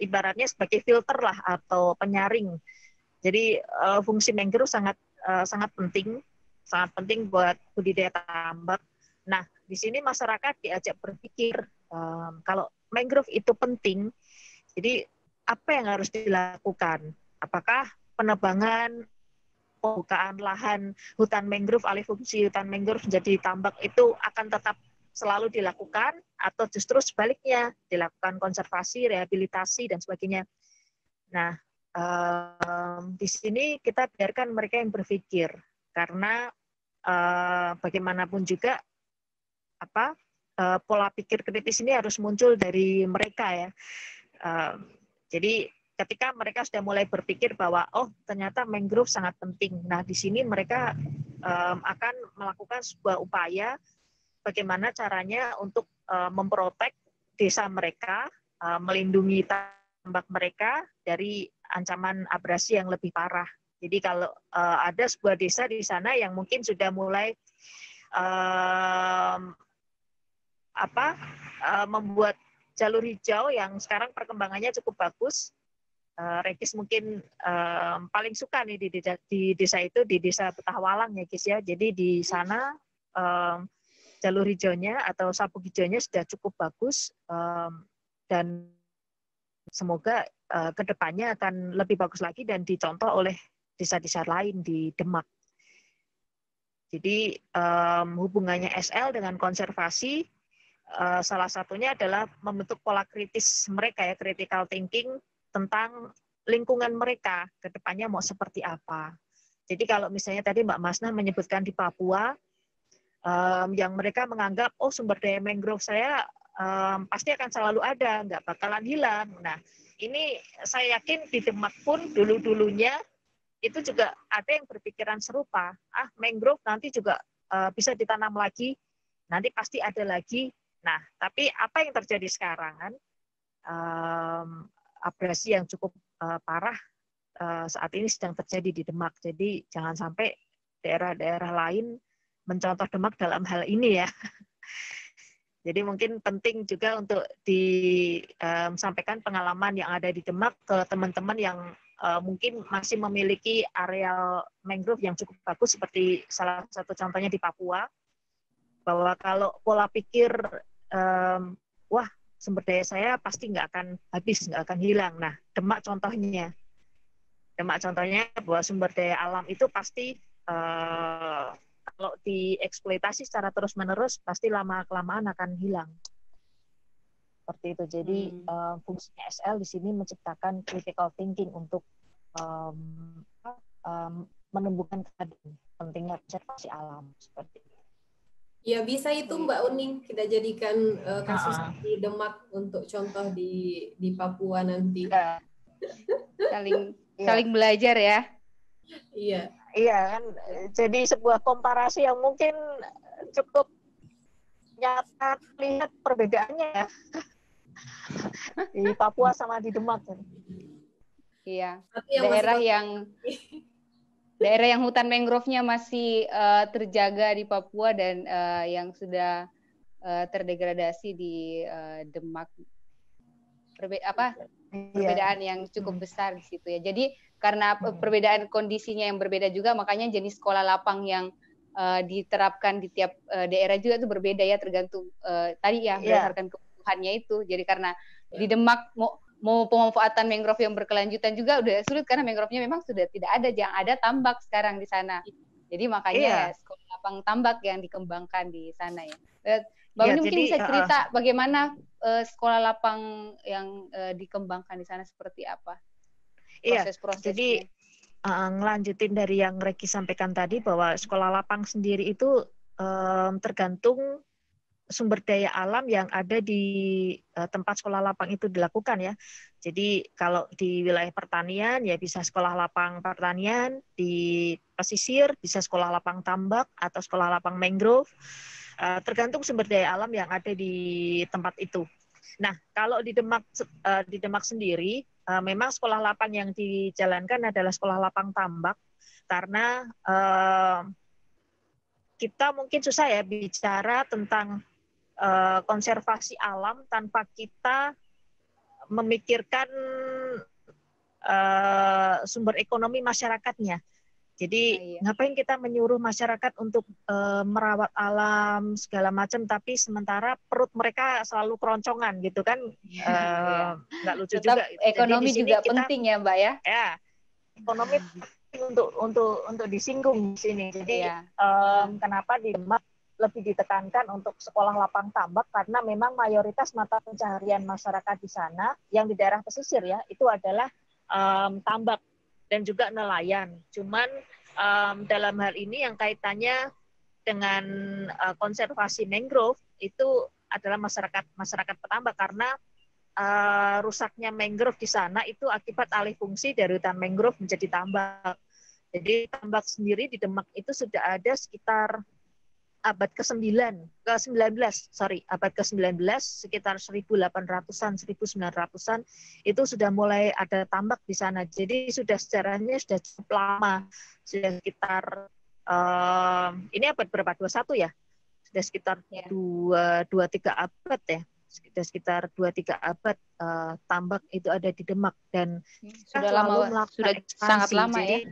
ibaratnya sebagai filter lah atau penyaring. Jadi fungsi mangrove sangat penting buat budidaya tambak. Nah, di sini masyarakat diajak berpikir kalau mangrove itu penting, jadi apa yang harus dilakukan? Apakah penebangan, pembukaan lahan hutan mangrove, alih fungsi hutan mangrove menjadi tambak itu akan tetap selalu dilakukan, atau justru sebaliknya dilakukan konservasi, rehabilitasi dan sebagainya? Nah, di sini kita biarkan mereka yang berpikir, karena bagaimanapun juga pola pikir kritis ini harus muncul dari mereka ya. Jadi ketika mereka sudah mulai berpikir bahwa ternyata mangrove sangat penting. Nah, di sini mereka akan melakukan sebuah upaya bagaimana caranya untuk memprotek desa mereka, melindungi tambak mereka dari ancaman abrasi yang lebih parah. Jadi kalau ada sebuah desa di sana yang mungkin sudah mulai membuat jalur hijau yang sekarang perkembangannya cukup bagus. Regis mungkin paling suka nih di desa itu, di desa Petahwalang ya Gis ya. Jadi di sana jalur hijaunya atau sabuk hijaunya sudah cukup bagus, dan semoga kedepannya akan lebih bagus lagi dan dicontoh oleh desa-desa lain di Demak. Jadi hubungannya SL dengan konservasi, salah satunya adalah membentuk pola kritis mereka ya, critical thinking tentang lingkungan mereka ke depannya mau seperti apa. Jadi kalau misalnya tadi Mbak Masnah menyebutkan di Papua, yang mereka menganggap sumber daya mangrove saya pasti akan selalu ada, nggak bakalan hilang. Nah, ini saya yakin di Demak pun dulu-dulunya itu juga ada yang berpikiran serupa. Mangrove nanti juga bisa ditanam lagi, nanti pasti ada lagi. Nah, tapi apa yang terjadi sekarang kan? Abrasi yang cukup parah saat ini sedang terjadi di Demak. Jadi jangan sampai daerah-daerah lain mencontoh Demak dalam hal ini ya. Jadi mungkin penting juga untuk disampaikan pengalaman yang ada di Demak ke teman-teman yang mungkin masih memiliki areal mangrove yang cukup bagus, seperti salah satu contohnya di Papua, bahwa kalau pola pikir wah sumber daya saya pasti nggak akan habis, nggak akan hilang. Nah, Demak contohnya bahwa sumber daya alam itu pasti kalau dieksploitasi secara terus-menerus pasti lama-kelamaan akan hilang. Seperti itu. Jadi fungsinya SL di sini menciptakan critical thinking untuk menumbuhkan kesadaran pentingnya konservasi alam seperti itu. Ya bisa itu Mbak Uning kita jadikan kasus di Demak untuk contoh di Papua nanti. Saling belajar ya. Iya. Iya kan, jadi sebuah komparasi yang mungkin cukup nyata lihat perbedaannya ya di Papua sama di Demak. Iya. Daerah yang hutan mangrove-nya masih terjaga di Papua dan yang sudah terdegradasi di Demak. Perbedaan yang cukup besar di situ ya. Jadi karena perbedaan kondisinya yang berbeda juga, makanya jenis sekolah lapang yang diterapkan di tiap daerah juga itu berbeda ya, tergantung tadi ya berdasarkan kebutuhannya itu. Jadi karena di Demak mau pemanfaatan mangrove yang berkelanjutan juga udah sulit karena mangrove-nya memang sudah tidak ada, yang ada tambak sekarang di sana. Jadi makanya sekolah lapang tambak yang dikembangkan di sana ya. Mbak Uni mungkin bisa cerita bagaimana sekolah lapang yang dikembangkan di sana seperti apa? Proses-prosesnya. Jadi ngelanjutin dari yang Reki sampaikan tadi bahwa sekolah lapang sendiri itu tergantung sumber daya alam yang ada di tempat sekolah lapang itu dilakukan ya. Jadi kalau di wilayah pertanian ya bisa sekolah lapang pertanian, di pesisir bisa sekolah lapang tambak atau sekolah lapang mangrove. Tergantung sumber daya alam yang ada di tempat itu. Nah, kalau di Demak sendiri, memang sekolah lapang yang dijalankan adalah sekolah lapang tambak, karena kita mungkin susah ya bicara tentang konservasi alam tanpa kita memikirkan sumber ekonomi masyarakatnya. Jadi ngapain kita menyuruh masyarakat untuk merawat alam segala macam, tapi sementara perut mereka selalu keroncongan gitu kan, nggak lucu tetap juga. Ekonomi juga penting ya Mbak ya. Ya, ekonomi untuk disinggung di sini. Jadi kenapa di Demak lebih ditekankan untuk sekolah lapang tambak, karena memang mayoritas mata pencaharian masyarakat di sana yang di daerah pesisir ya itu adalah tambak dan juga nelayan. Cuman dalam hal ini yang kaitannya dengan konservasi mangrove itu adalah masyarakat petambak, karena rusaknya mangrove di sana itu akibat alih fungsi dari hutan mangrove menjadi tambak. Jadi tambak sendiri di Demak itu sudah ada sekitar abad ke-19, sekitar 1800-an, 1900-an itu sudah mulai ada tambak di sana. Jadi sejarahnya sudah cukup lama, sudah sekitar ini abad berapa? 21 ya? Sudah sekitar 2-3 abad ya. Sekitar 2-3 abad tambak itu ada di Demak, dan sudah lama, sudah sangat lama. Jadi,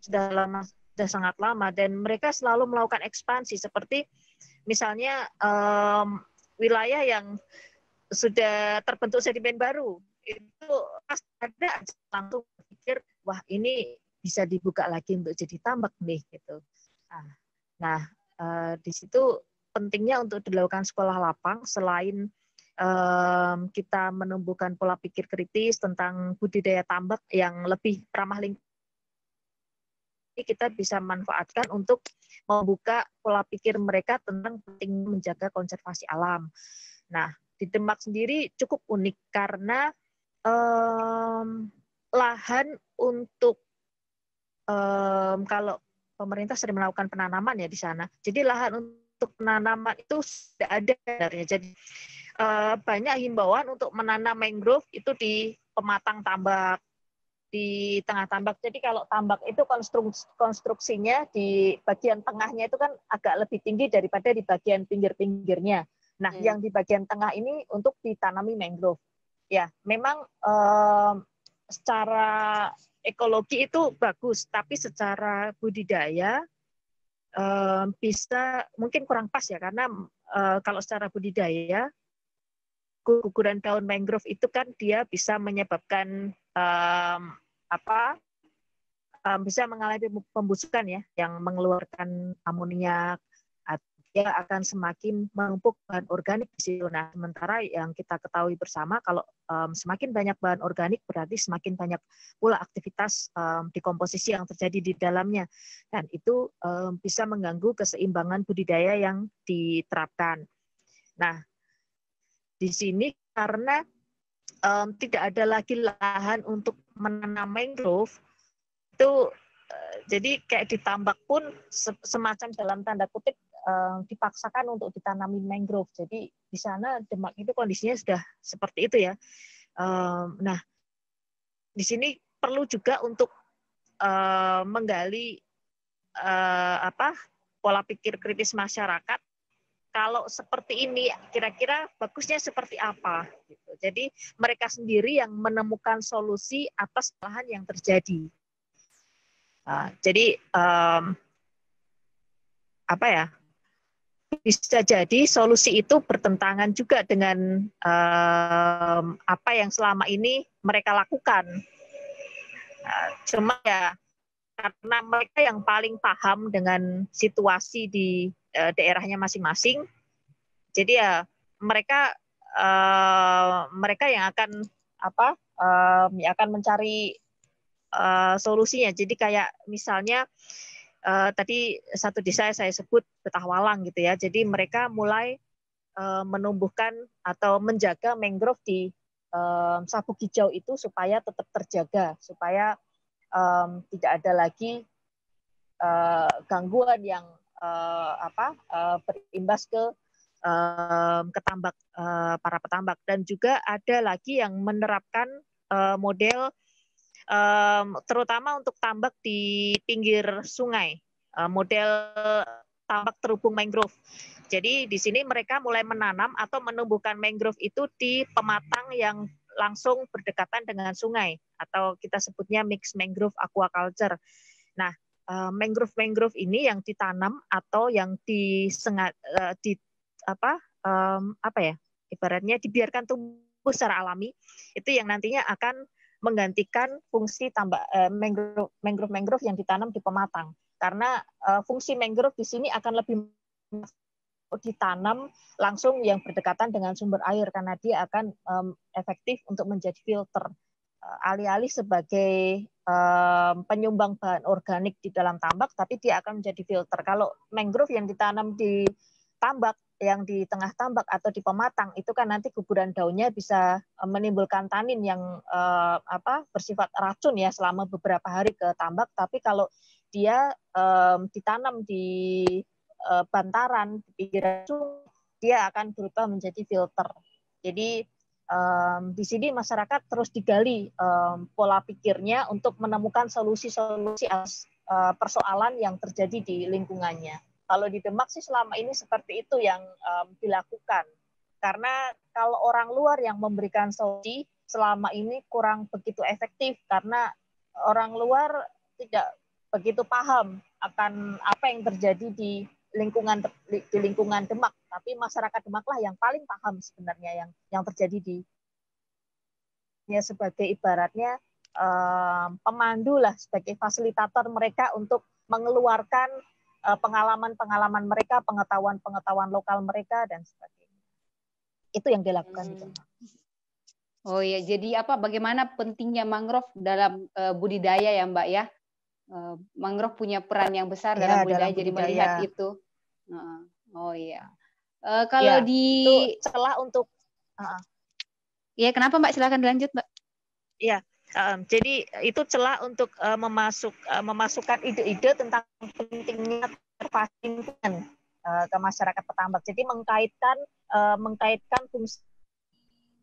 sudah sangat lama, dan mereka selalu melakukan ekspansi, seperti misalnya wilayah yang sudah terbentuk sedimen baru itu pasti ada langsung pikir wah ini bisa dibuka lagi untuk jadi tambak nih gitu. Nah di situ pentingnya untuk dilakukan sekolah lapang, selain kita menumbuhkan pola pikir kritis tentang budidaya tambak yang lebih ramah lingkungan, kita bisa manfaatkan untuk membuka pola pikir mereka tentang pentingnya menjaga konservasi alam. Nah, di Demak sendiri cukup unik karena lahan untuk kalau pemerintah sering melakukan penanaman ya di sana. Jadi lahan untuk penanaman itu sudah ada sebenarnya. Jadi banyak himbauan untuk menanam mangrove itu di pematang tambak. di tengah tambak. Jadi kalau tambak itu konstruksinya di bagian tengahnya itu kan agak lebih tinggi daripada di bagian pinggir-pinggirnya. Nah, yang di bagian tengah ini untuk ditanami mangrove. Ya, memang secara ekologi itu bagus, tapi secara budidaya bisa mungkin kurang pas ya, karena kalau secara budidaya guguran daun mangrove itu kan dia bisa menyebabkan bisa mengalami pembusukan ya, yang mengeluarkan amoniak. Dia akan semakin menumpuk bahan organik di situ. Nah, sementara yang kita ketahui bersama, kalau semakin banyak bahan organik berarti semakin banyak pula aktivitas dekomposisi yang terjadi di dalamnya, dan itu bisa mengganggu keseimbangan budidaya yang diterapkan. Nah, di sini karena tidak ada lagi lahan untuk menanam mangrove, itu jadi kayak ditambak pun semacam dalam tanda kutip dipaksakan untuk ditanami mangrove. Jadi di sana Demak itu kondisinya sudah seperti itu ya. Nah, di sini perlu juga untuk menggali pola pikir kritis masyarakat. Kalau seperti ini, kira-kira bagusnya seperti apa? Gitu. Jadi mereka sendiri yang menemukan solusi atas lahan yang terjadi. Jadi bisa jadi solusi itu bertentangan juga dengan apa yang selama ini mereka lakukan. Cuma ya karena mereka yang paling paham dengan situasi di daerahnya masing-masing, jadi ya mereka yang akan mencari solusinya. Jadi kayak misalnya tadi satu desa saya sebut Betahwalang gitu ya. Jadi mereka mulai menumbuhkan atau menjaga mangrove di sabuk hijau itu supaya tetap terjaga, supaya tidak ada lagi gangguan yang berimbas ke tambak para petambak. Dan juga ada lagi yang menerapkan model terutama untuk tambak di pinggir sungai, model tambak terhubung mangrove. Jadi di sini mereka mulai menanam atau menumbuhkan mangrove itu di pematang yang langsung berdekatan dengan sungai, atau kita sebutnya mixed mangrove aquaculture. Nah, mangrove ini yang ditanam atau yang ibaratnya dibiarkan tumbuh secara alami, itu yang nantinya akan menggantikan fungsi mangrove yang ditanam di pematang. Karena fungsi mangrove di sini akan lebih ditanam langsung yang berdekatan dengan sumber air, karena dia akan efektif untuk menjadi filter, alih-alih sebagai penyumbang bahan organik di dalam tambak, tapi dia akan menjadi filter. Kalau mangrove yang ditanam di tambak, yang di tengah tambak atau di pematang, itu kan nanti guguran daunnya bisa menimbulkan tanin yang bersifat racun ya selama beberapa hari ke tambak. Tapi kalau dia ditanam di bantaran di pinggir sungai, dia akan berubah menjadi filter. Jadi di sini masyarakat terus digali pola pikirnya untuk menemukan solusi-solusi persoalan yang terjadi di lingkungannya. Kalau di Demak sih selama ini seperti itu yang dilakukan. Karena kalau orang luar yang memberikan solusi selama ini kurang begitu efektif, karena orang luar tidak begitu paham akan apa yang terjadi di lingkungan Demak. Tapi masyarakat Demaklah yang paling paham sebenarnya yang terjadi di sebagai ibaratnya pemandu lah, sebagai fasilitator mereka untuk mengeluarkan pengalaman-pengalaman mereka, pengetahuan-pengetahuan lokal mereka, dan sebagainya. Itu yang dilakukan di Demak. Oh ya, jadi bagaimana pentingnya mangrove dalam budidaya ya Mbak ya? Mangrove punya peran yang besar dalam budidaya, jadi melihat itu. Oh iya. Kalau itu celah untuk ya, kenapa Mbak? Silakan dilanjut Mbak. Ya. Jadi itu celah untuk memasukkan ide-ide tentang pentingnya konservasi ke masyarakat petambak. Jadi mengkaitkan fungsi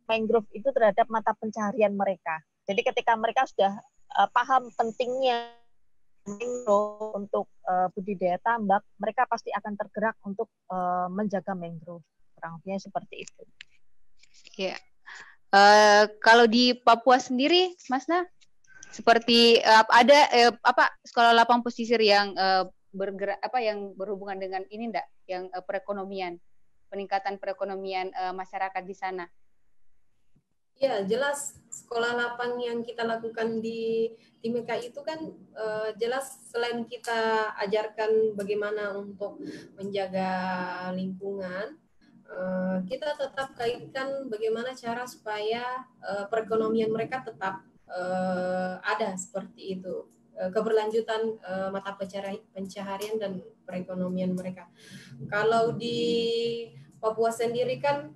mangrove itu terhadap mata pencaharian mereka. Jadi ketika mereka sudah paham pentingnya mangrove untuk budidaya tambak, mereka pasti akan tergerak untuk menjaga mangrove. Kurang lebihnya seperti itu. Ya. Kalau di Papua sendiri, Mas Nah, seperti ada sekolah lapang pesisir yang bergerak yang berhubungan dengan ini enggak, yang perekonomian, peningkatan perekonomian masyarakat di sana? Ya, jelas sekolah lapang yang kita lakukan di Timika itu kan jelas selain kita ajarkan bagaimana untuk menjaga lingkungan, kita tetap kaitkan bagaimana cara supaya perekonomian mereka tetap ada seperti itu, keberlanjutan mata pencaharian dan perekonomian mereka. Kalau di Papua sendiri kan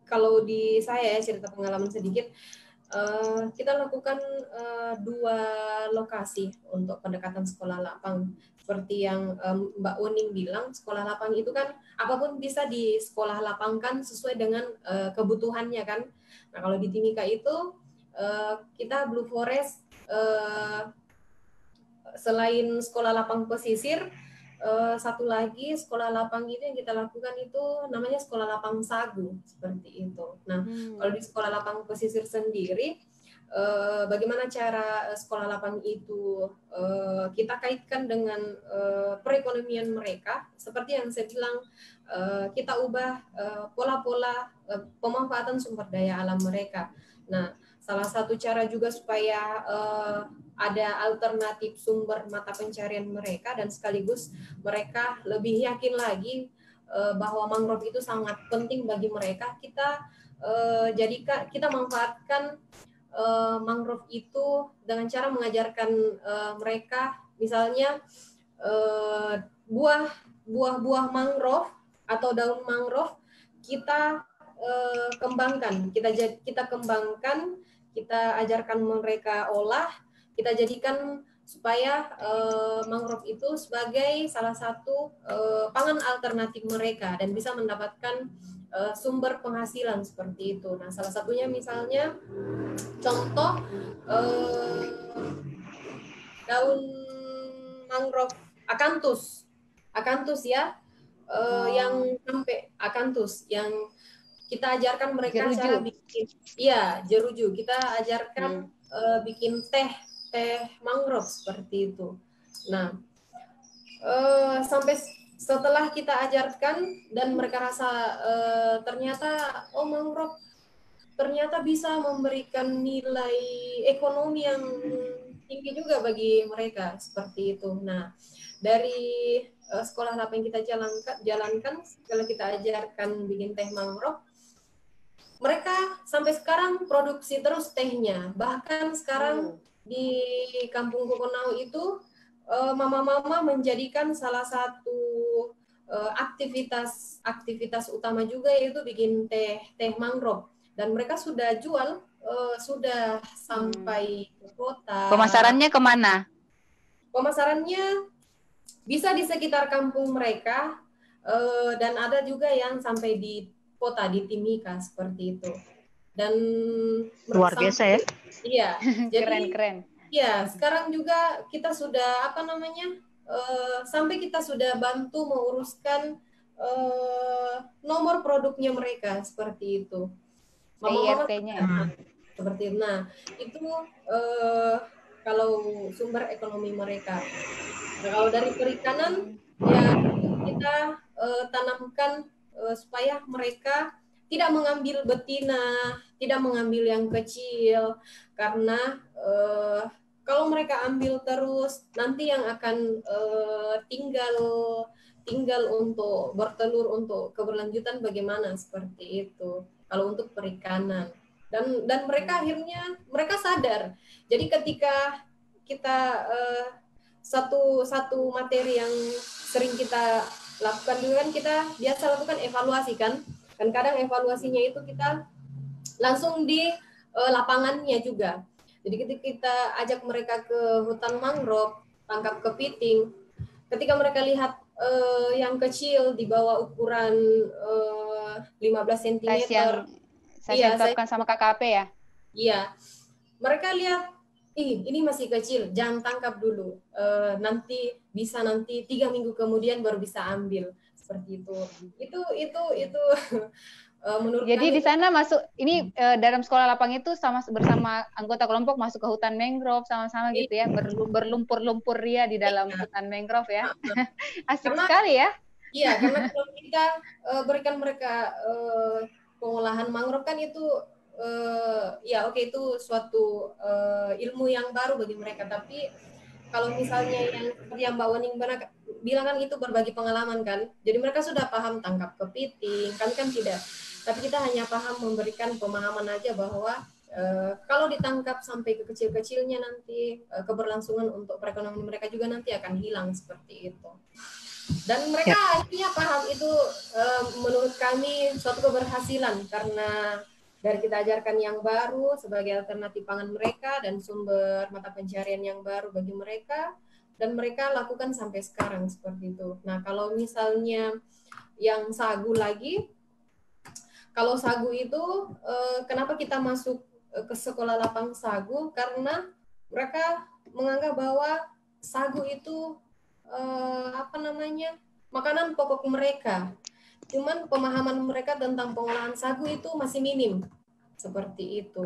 kalau di saya cerita pengalaman sedikit, kita lakukan 2 lokasi untuk pendekatan sekolah lapang. Seperti yang Mbak Uning bilang, sekolah lapang itu kan apapun bisa di sekolah lapangkan sesuai dengan kebutuhannya kan. Nah kalau di Timika itu kita Blue Forest selain sekolah lapang pesisir, satu lagi sekolah lapang itu yang kita lakukan itu namanya sekolah lapang sagu, seperti itu. Nah, kalau di sekolah lapang pesisir sendiri, bagaimana cara sekolah lapang itu kita kaitkan dengan perekonomian mereka, seperti yang saya bilang, kita ubah pola-pola pemanfaatan sumber daya alam mereka. Nah, salah satu cara juga supaya ada alternatif sumber mata pencarian mereka dan sekaligus mereka lebih yakin lagi bahwa mangrove itu sangat penting bagi mereka. Kita manfaatkan mangrove itu dengan cara mengajarkan mereka, misalnya buah-buah mangrove atau daun mangrove kita kembangkan, kita kembangkan, kita ajarkan mereka olah, kita jadikan supaya mangrove itu sebagai salah satu pangan alternatif mereka dan bisa mendapatkan sumber penghasilan seperti itu. Nah, salah satunya misalnya contoh daun mangrove akanthus ya, yang sampai akanthus yang kita ajarkan mereka jeruju. Cara bikin, jeruju. Kita ajarkan bikin teh mangrove seperti itu. Nah, sampai setelah kita ajarkan dan mereka rasa ternyata mangrove ternyata bisa memberikan nilai ekonomi yang tinggi juga bagi mereka seperti itu. Nah, dari sekolah apa yang kita jalankan setelah kita ajarkan bikin teh mangrove, mereka sampai sekarang produksi terus tehnya. Bahkan sekarang di Kampung Kokonau itu mama-mama menjadikan salah satu aktivitas utama juga, yaitu bikin teh mangrove. Dan mereka sudah jual, sudah sampai ke kota. Pemasarannya kemana? Pemasarannya bisa di sekitar kampung mereka, dan ada juga yang sampai di kota di Timika seperti itu. Dan luar biasa ya. Iya, jadi keren. Iya, sekarang juga kita sudah sampai kita sudah bantu menguruskan nomor produknya mereka seperti itu. IRT-nya. Seperti itu. Nah, itu kalau sumber ekonomi mereka. Nah, kalau dari perikanan ya kita tanamkan supaya mereka tidak mengambil betina, tidak mengambil yang kecil, karena kalau mereka ambil terus, nanti yang akan tinggal untuk bertelur untuk keberlanjutan bagaimana, seperti itu. Kalau untuk perikanan, dan mereka akhirnya mereka sadar. Jadi ketika kita satu materi yang sering kita lakukan juga kan, kita biasa lakukan evaluasi kan. Dan kadang evaluasinya itu kita langsung di lapangannya juga. Jadi ketika kita ajak mereka ke hutan mangrove, tangkap kepiting, ketika mereka lihat yang kecil di bawah ukuran 15 cm. Yang saya tetapkan sama KKP ya? Iya. mereka lihat, ini masih kecil, jangan tangkap dulu. Nanti 3 minggu kemudian baru bisa ambil, seperti itu. Itu menurut Jadi kami. di sana masuk ini dalam sekolah lapang itu bersama anggota kelompok masuk ke hutan mangrove sama-sama gitu ya, berlumpur-lumpur ria di dalam hutan mangrove ya. Asik sekali ya. Iya, karena kalau kita berikan mereka pengolahan mangrove kan itu itu suatu ilmu yang baru bagi mereka. Tapi kalau misalnya yang Mbak Wening bilang kan itu berbagi pengalaman kan. Jadi mereka sudah paham tangkap kepiting, kami kan tidak. Tapi kita hanya paham memberikan pemahaman aja bahwa kalau ditangkap sampai ke kecil-kecilnya nanti keberlangsungan untuk perekonomian mereka juga nanti akan hilang seperti itu. Dan mereka akhirnya paham itu, menurut kami suatu keberhasilan karena dari kita ajarkan yang baru sebagai alternatif pangan mereka dan sumber mata pencarian yang baru bagi mereka, dan mereka lakukan sampai sekarang seperti itu. Nah, kalau misalnya yang sagu lagi, kalau sagu itu kenapa kita masuk ke sekolah lapang sagu, karena mereka menganggap bahwa sagu itu makanan pokok mereka. Cuman pemahaman mereka tentang pengolahan sagu itu masih minim, seperti itu.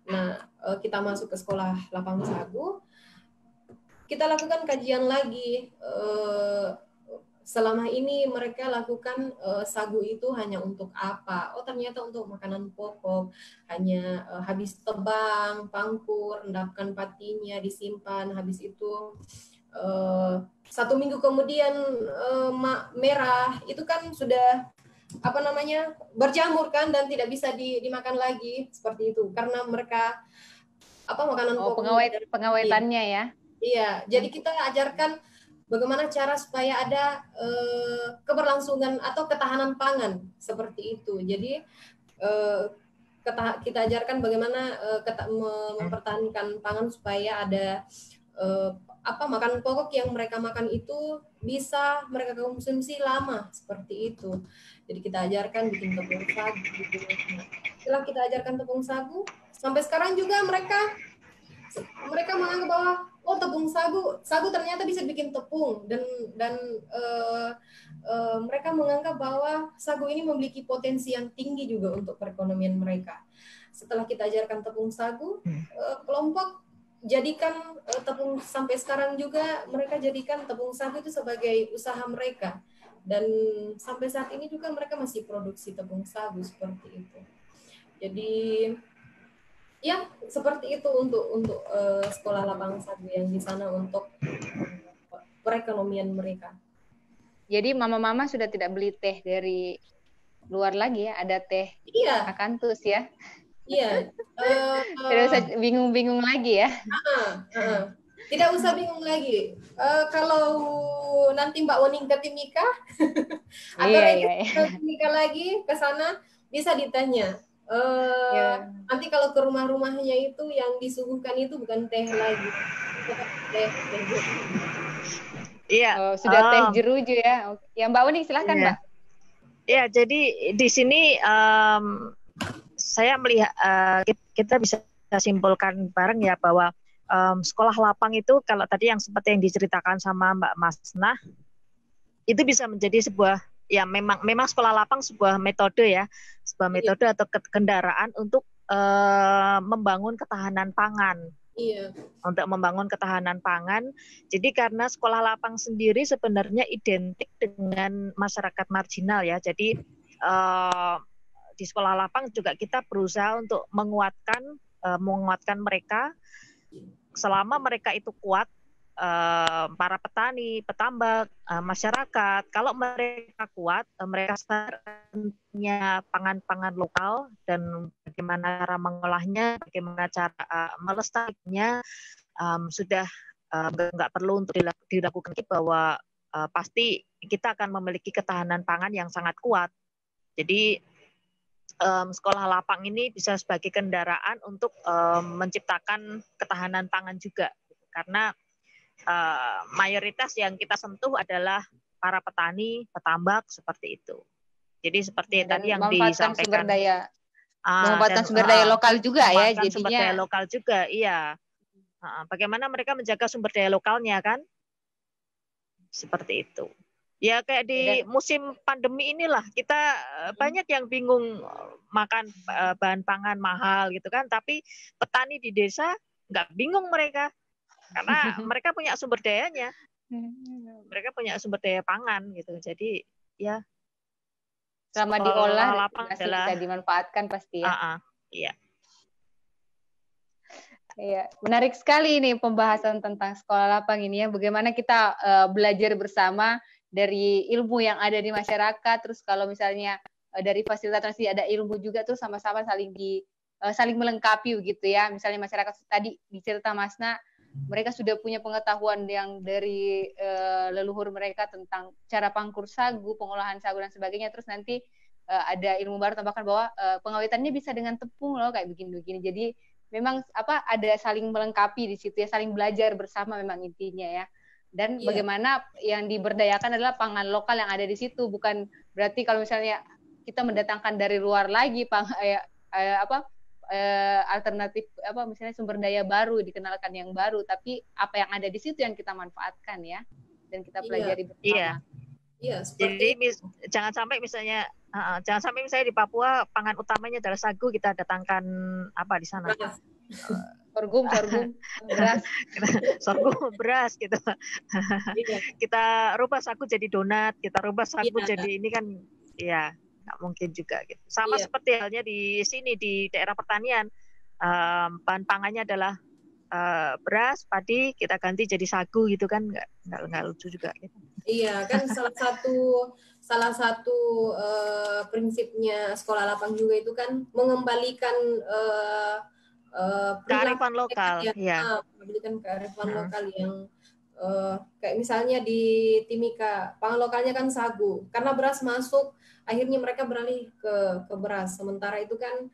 Nah, kita masuk ke sekolah lapang sagu, kita lakukan kajian lagi. Selama ini mereka lakukan sagu itu hanya untuk apa? Oh, ternyata untuk makanan pokok. Hanya habis tebang, pangkur, endapkan patinya, disimpan. Habis itu 1 minggu kemudian merah, itu kan sudah berjamur kan dan tidak bisa dimakan lagi seperti itu karena mereka makanan pokok pengawetannya ya. Iya, jadi kita ajarkan bagaimana cara supaya ada keberlangsungan atau ketahanan pangan seperti itu. Jadi kita ajarkan bagaimana mempertahankan pangan supaya ada makanan pokok yang mereka makan itu bisa mereka konsumsi lama seperti itu. Jadi kita ajarkan bikin tepung sagu. Setelah kita ajarkan tepung sagu, sampai sekarang juga mereka menganggap bahwa tepung sagu ternyata bisa bikin tepung, dan mereka menganggap bahwa sagu ini memiliki potensi yang tinggi juga untuk perekonomian mereka. Setelah kita ajarkan tepung sagu, kelompok jadikan tepung, sampai sekarang juga mereka jadikan tepung sagu itu sebagai usaha mereka, dan sampai saat ini juga mereka masih produksi tepung sagu seperti itu. Jadi ya seperti itu untuk sekolah lapang sagu yang di sana untuk perekonomian mereka. Jadi mama-mama sudah tidak beli teh dari luar lagi ya, ada teh akanthus ya. Iya. Tidak usah bingung-bingung lagi ya. Tidak usah bingung lagi. Kalau nanti Mbak Wening ke Timika atau ke Timika lagi ke sana, bisa ditanya. Nanti kalau ke rumah-rumahnya itu yang disuguhkan itu bukan teh lagi, teh jeruju. Iya. Sudah teh jeruju ya. Ya Mbak Wening silakan Mbak. Ya, jadi di sini saya melihat kita bisa simpulkan bareng ya bahwa sekolah lapang itu kalau tadi yang seperti yang diceritakan sama Mbak Masnah itu bisa menjadi sebuah memang sekolah lapang sebuah metode ya, sebuah metode atau kendaraan untuk membangun ketahanan pangan. Iya. Untuk membangun ketahanan pangan. Jadi karena sekolah lapang sendiri sebenarnya identik dengan masyarakat marginal ya. Jadi di sekolah lapang juga kita berusaha untuk menguatkan mereka. Selama mereka itu kuat, para petani, petambak, masyarakat, kalau mereka kuat, mereka punya pangan-pangan lokal dan bagaimana cara mengolahnya, bagaimana cara melestarikannya, sudah nggak perlu untuk dilakukan bahwa pasti kita akan memiliki ketahanan pangan yang sangat kuat. Jadi sekolah lapang ini bisa sebagai kendaraan untuk menciptakan ketahanan pangan juga, karena mayoritas yang kita sentuh adalah para petani, petambak seperti itu. Jadi seperti tadi yang disampaikan. Memanfaatkan sumber daya lokal juga ya, jadinya sumber daya lokal juga, iya. Bagaimana mereka menjaga sumber daya lokalnya kan? Seperti itu. Ya kayak di musim pandemi inilah kita banyak yang bingung makan bahan pangan mahal gitu kan, tapi petani di desa nggak bingung mereka karena mereka punya sumber dayanya, mereka punya sumber daya pangan gitu. Jadi ya selama diolah masih bisa dimanfaatkan pasti ya. Iya. Iya, menarik sekali ini pembahasan tentang sekolah lapang ini ya. Bagaimana kita belajar bersama dari ilmu yang ada di masyarakat. Terus kalau misalnya dari fasilitas ada ilmu juga tuh sama-sama saling melengkapi gitu ya. Misalnya masyarakat tadi di cerita Masna, mereka sudah punya pengetahuan yang dari leluhur mereka tentang cara pangkur sagu, pengolahan sagu dan sebagainya. Terus nanti ada ilmu baru tambahkan bahwa pengawetannya bisa dengan tepung loh kayak begini-begini. Jadi memang ada saling melengkapi di situ ya, saling belajar bersama memang intinya ya. Dan bagaimana yang diberdayakan adalah pangan lokal yang ada di situ, bukan berarti kalau misalnya kita mendatangkan dari luar lagi alternatif misalnya sumber daya baru dikenalkan yang baru, tapi apa yang ada di situ yang kita manfaatkan ya, dan kita pelajari bersama. Iya. Jadi jangan sampai misalnya di Papua pangan utamanya adalah sagu, kita datangkan apa di sana? Sorghum, beras. Sorghum, beras gitu. Kita rubah sagu jadi donat, kita rubah sagu jadi ini kan, ya nggak mungkin juga gitu. Sama seperti halnya di sini di daerah pertanian, bahan pangannya adalah beras, padi, kita ganti jadi sagu gitu kan, nggak lucu juga gitu. Iya, kan salah satu prinsipnya sekolah lapang juga itu kan mengembalikan kearifan lokal, mengembalikan kearifan lokal yang kayak misalnya di Timika, pangan lokalnya kan sagu, karena beras masuk, akhirnya mereka beralih ke beras. Sementara itu kan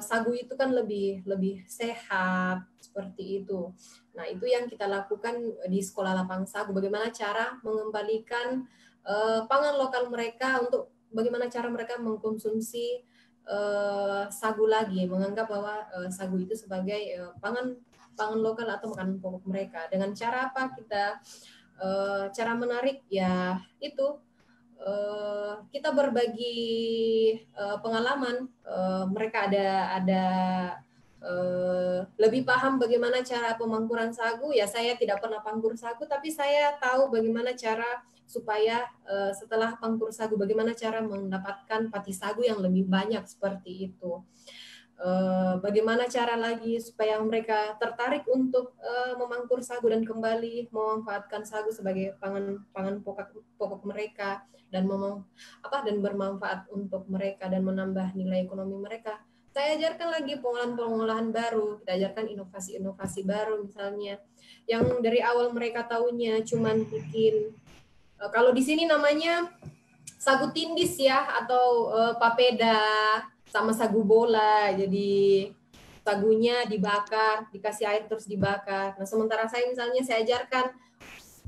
sagu itu kan lebih sehat seperti itu. Nah, itu yang kita lakukan di sekolah lapang sagu. Bagaimana cara mengembalikan pangan lokal mereka, untuk bagaimana cara mereka mengkonsumsi sagu lagi, menganggap bahwa sagu itu sebagai pangan lokal atau makanan pokok mereka. Dengan cara apa kita cara menarik ya itu kita berbagi pengalaman. Mereka ada lebih paham bagaimana cara pemangkuran sagu. Ya, saya tidak pernah pangkur sagu, tapi saya tahu bagaimana cara supaya setelah pangkur sagu, bagaimana cara mendapatkan pati sagu yang lebih banyak seperti itu. Bagaimana cara lagi supaya mereka tertarik untuk memangkur sagu dan kembali memanfaatkan sagu sebagai pangan pokok mereka, dan bermanfaat untuk mereka dan menambah nilai ekonomi mereka. Saya ajarkan lagi pengolahan baru, kita ajarkan inovasi baru, misalnya yang dari awal mereka tahunya cuman bikin kalau di sini namanya sagu tindis ya, atau papeda sama sagu bola. Jadi sagunya dibakar, dikasih air terus dibakar. Nah, sementara saya misalnya saya ajarkan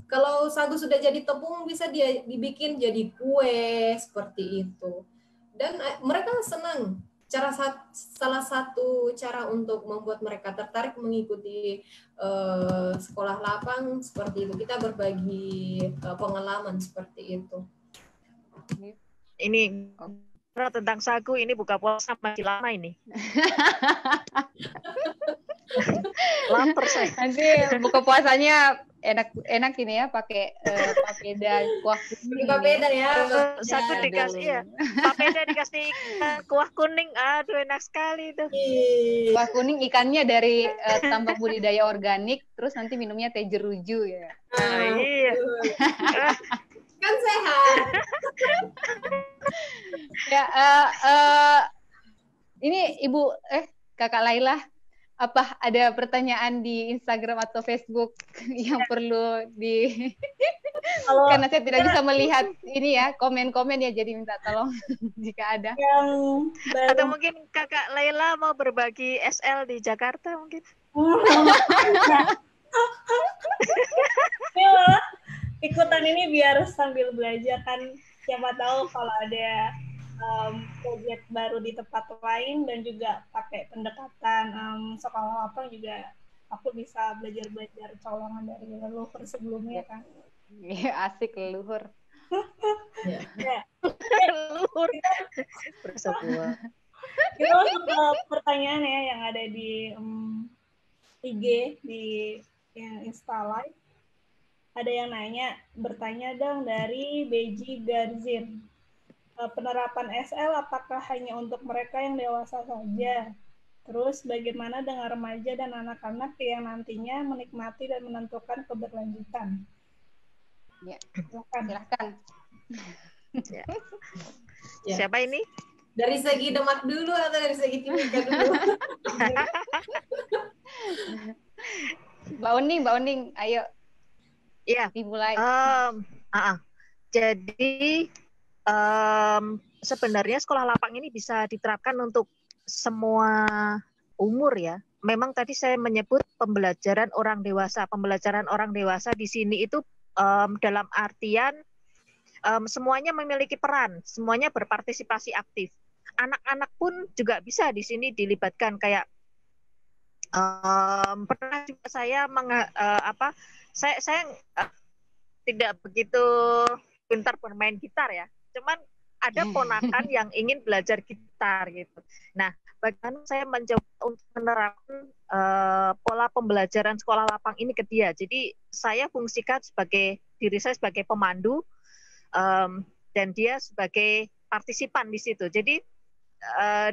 kalau sagu sudah jadi tepung bisa dia dibikin jadi kue seperti itu. Dan mereka senang. Salah satu cara untuk membuat mereka tertarik mengikuti sekolah lapang seperti itu, kita berbagi pengalaman seperti itu. Ini tentang sagu, ini buka puasa masih lama ini. Lapar saya. Nanti buka puasanya enak ini ya, pakai papeda kuah kuning. Papeda ya. Satu dikasih ya. Papeda dikasih kuah kuning. Aduh, enak sekali itu. Kuah kuning ikannya dari tambak budidaya organik, terus nanti minumnya teh jeruju ya. Iya. Kan sehat. Ya, ini Ibu Kakak Laila, apa ada pertanyaan di Instagram atau Facebook yang perlu karena saya tidak bisa melihat ini ya, komen-komen ya, jadi minta tolong jika ada. Atau mungkin Kakak Laila mau berbagi SL di Jakarta mungkin. Ikutan ini biar sambil belajar kan, siapa tahu kalau ada proyek baru di tempat lain dan juga pakai pendekatan sekolah lapang juga aku bisa belajar colongan dari leluhur sebelumnya kan. Iya, asik leluhur. Ya. Leluhur bersebuah. Kita masuk ke pertanyaan ya yang ada di IG di yang Insta Live. Ada yang bertanya dong dari Beji Garzin. Penerapan SL apakah hanya untuk mereka yang dewasa saja? Terus bagaimana dengan remaja dan anak-anak yang nantinya menikmati dan menentukan keberlanjutan? Ya, silahkan. Ya. Siapa ini? Dari segi Demak dulu atau dari segi Timika dulu? Mbak Uning, ayo. Iya. Dimulai. Jadi sebenarnya sekolah lapang ini bisa diterapkan untuk semua umur ya. Memang tadi saya menyebut pembelajaran orang dewasa. Pembelajaran orang dewasa di sini itu dalam artian semuanya memiliki peran, semuanya berpartisipasi aktif. Anak-anak pun juga bisa di sini dilibatkan kayak pernah juga saya saya tidak begitu pintar bermain gitar ya, cuman ada ponakan yang ingin belajar gitar gitu. Nah, bagaimana saya mencoba untuk menerapkan pola pembelajaran sekolah lapang ini ke dia. Jadi saya fungsikan sebagai diri saya sebagai pemandu dan dia sebagai partisipan di situ. Jadi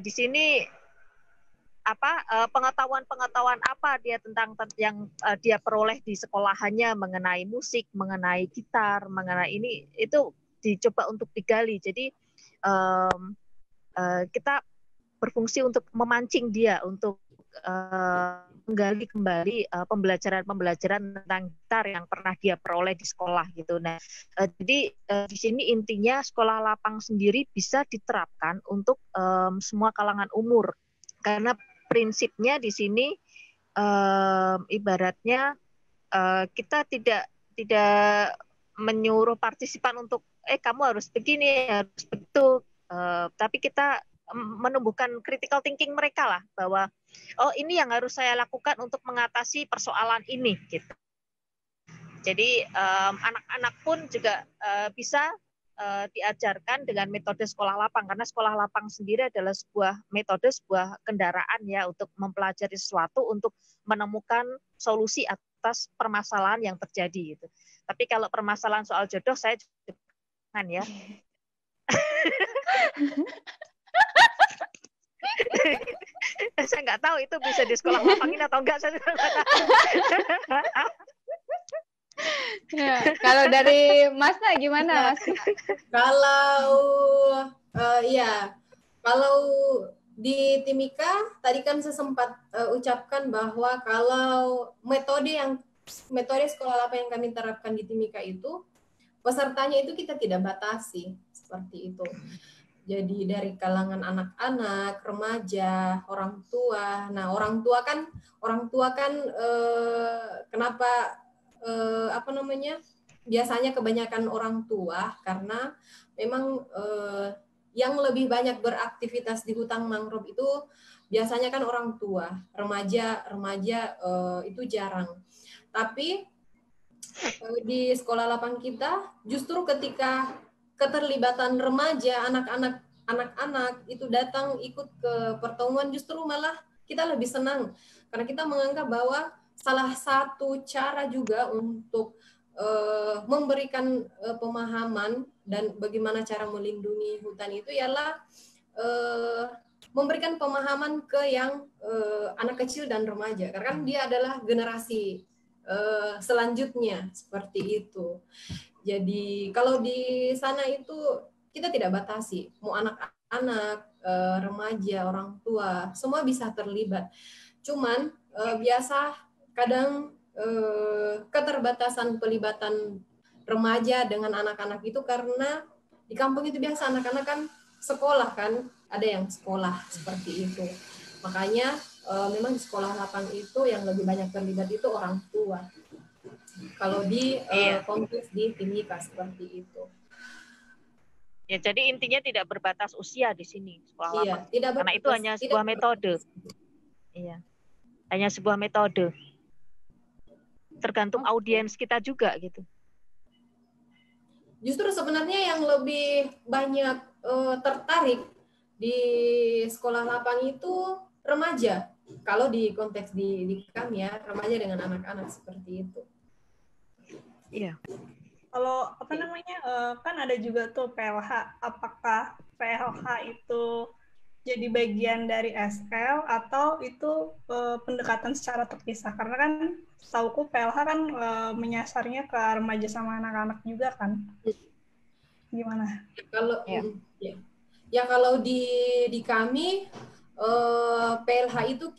di sini pengetahuan apa dia tentang yang dia peroleh di sekolahannya mengenai musik, mengenai gitar, mengenai ini itu dicoba untuk digali. Jadi kita berfungsi untuk memancing dia untuk menggali kembali pembelajaran tentang gitar yang pernah dia peroleh di sekolah gitu. Nah, jadi di sini intinya sekolah lapang sendiri bisa diterapkan untuk semua kalangan umur karena prinsipnya di sini ibaratnya kita tidak menyuruh partisipan untuk kamu harus begini, harus begitu, tapi kita menumbuhkan critical thinking mereka lah bahwa ini yang harus saya lakukan untuk mengatasi persoalan ini gitu. Jadi anak-anak pun juga bisa diajarkan dengan metode sekolah lapang karena sekolah lapang sendiri adalah sebuah metode, sebuah kendaraan ya untuk mempelajari sesuatu untuk menemukan solusi atas permasalahan yang terjadi gitu. Tapi kalau permasalahan soal jodoh saya jangan ya. Saya nggak tahu itu bisa di sekolah lapangin atau enggak. Saya Ya, kalau dari Masna gimana, Mas? Kalau di Timika tadi kan saya sempat ucapkan bahwa kalau metode sekolah lapang yang kami terapkan di Timika itu pesertanya itu kita tidak batasi seperti itu. Jadi dari kalangan anak-anak, remaja, orang tua. Nah, orang tua kan kenapa biasanya kebanyakan orang tua karena memang yang lebih banyak beraktivitas di hutan mangrove itu biasanya kan orang tua, remaja itu jarang. Tapi di sekolah lapang kita justru ketika keterlibatan remaja, anak-anak itu datang ikut ke pertemuan, justru malah kita lebih senang karena kita menganggap bahwa salah satu cara juga untuk memberikan pemahaman dan bagaimana cara melindungi hutan itu ialah memberikan pemahaman ke yang anak kecil dan remaja karena kan dia adalah generasi selanjutnya seperti itu. Jadi kalau di sana itu kita tidak batasi, mau anak-anak, remaja, orang tua, semua bisa terlibat. Cuman biasa kadang keterbatasan pelibatan remaja dengan anak-anak itu karena di kampung itu biasa anak-anak kan sekolah kan, ada yang sekolah seperti itu. Makanya memang di sekolah lapang itu yang lebih banyak terlibat itu orang tua. Kalau di konteks di Timika seperti itu. Ya, jadi intinya tidak berbatas usia di sini sekolah lapang. Tidak karena itu hanya sebuah metode. Iya. Hanya sebuah metode. Tergantung audiens kita juga gitu. Justru sebenarnya yang lebih banyak tertarik di sekolah lapang itu remaja. Kalau di konteks di kami ya, remaja dengan anak-anak seperti itu. Iya. Kalau apa namanya, kan ada juga tuh PLH. Apakah PLH itu jadi bagian dari SL atau itu pendekatan secara terpisah? Karena kan setauku PLH kan menyasarnya ke remaja sama anak-anak juga kan? Gimana? Kalau kalau di kami PLH itu